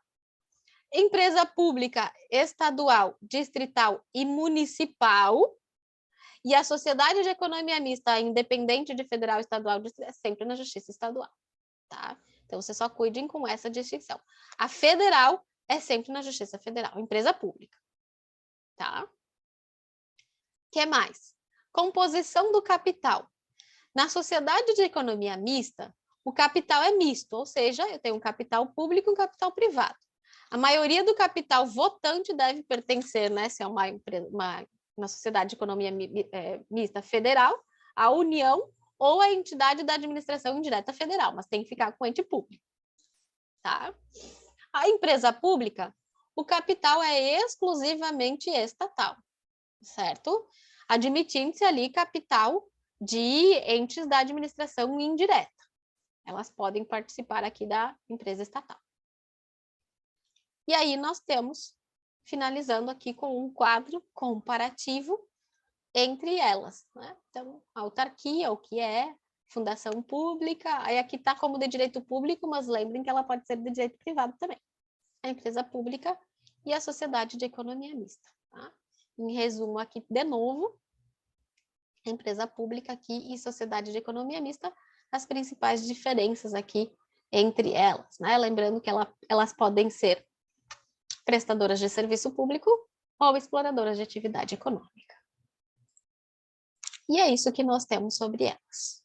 Speaker 2: Empresa pública estadual, distrital e municipal, e a Sociedade de Economia Mista, independente de federal, estadual, é sempre na Justiça Estadual, tá? Então, vocês só cuidem com essa distinção. A federal é sempre na Justiça Federal, empresa pública, tá? O que mais? Composição do capital. Na Sociedade de Economia Mista, o capital é misto, ou seja, eu tenho um capital público e um capital privado. A maioria do capital votante deve pertencer, né, se é uma sociedade de economia mista federal, à União ou à entidade da administração indireta federal, mas tem que ficar com ente público, tá? A empresa pública, o capital é exclusivamente estatal, certo? Admitindo-se ali capital de entes da administração indireta. Elas podem participar aqui da empresa estatal. E aí nós temos, finalizando aqui com um quadro comparativo entre elas, né? Então, a autarquia, o que é, fundação pública, aí aqui está como de direito público, mas lembrem que ela pode ser de direito privado também. A empresa pública e a sociedade de economia mista, tá? Em resumo aqui, de novo, empresa pública aqui e sociedade de economia mista, as principais diferenças aqui entre elas, né? Lembrando que elas podem ser prestadoras de serviço público ou exploradoras de atividade econômica. E é isso que nós temos sobre elas.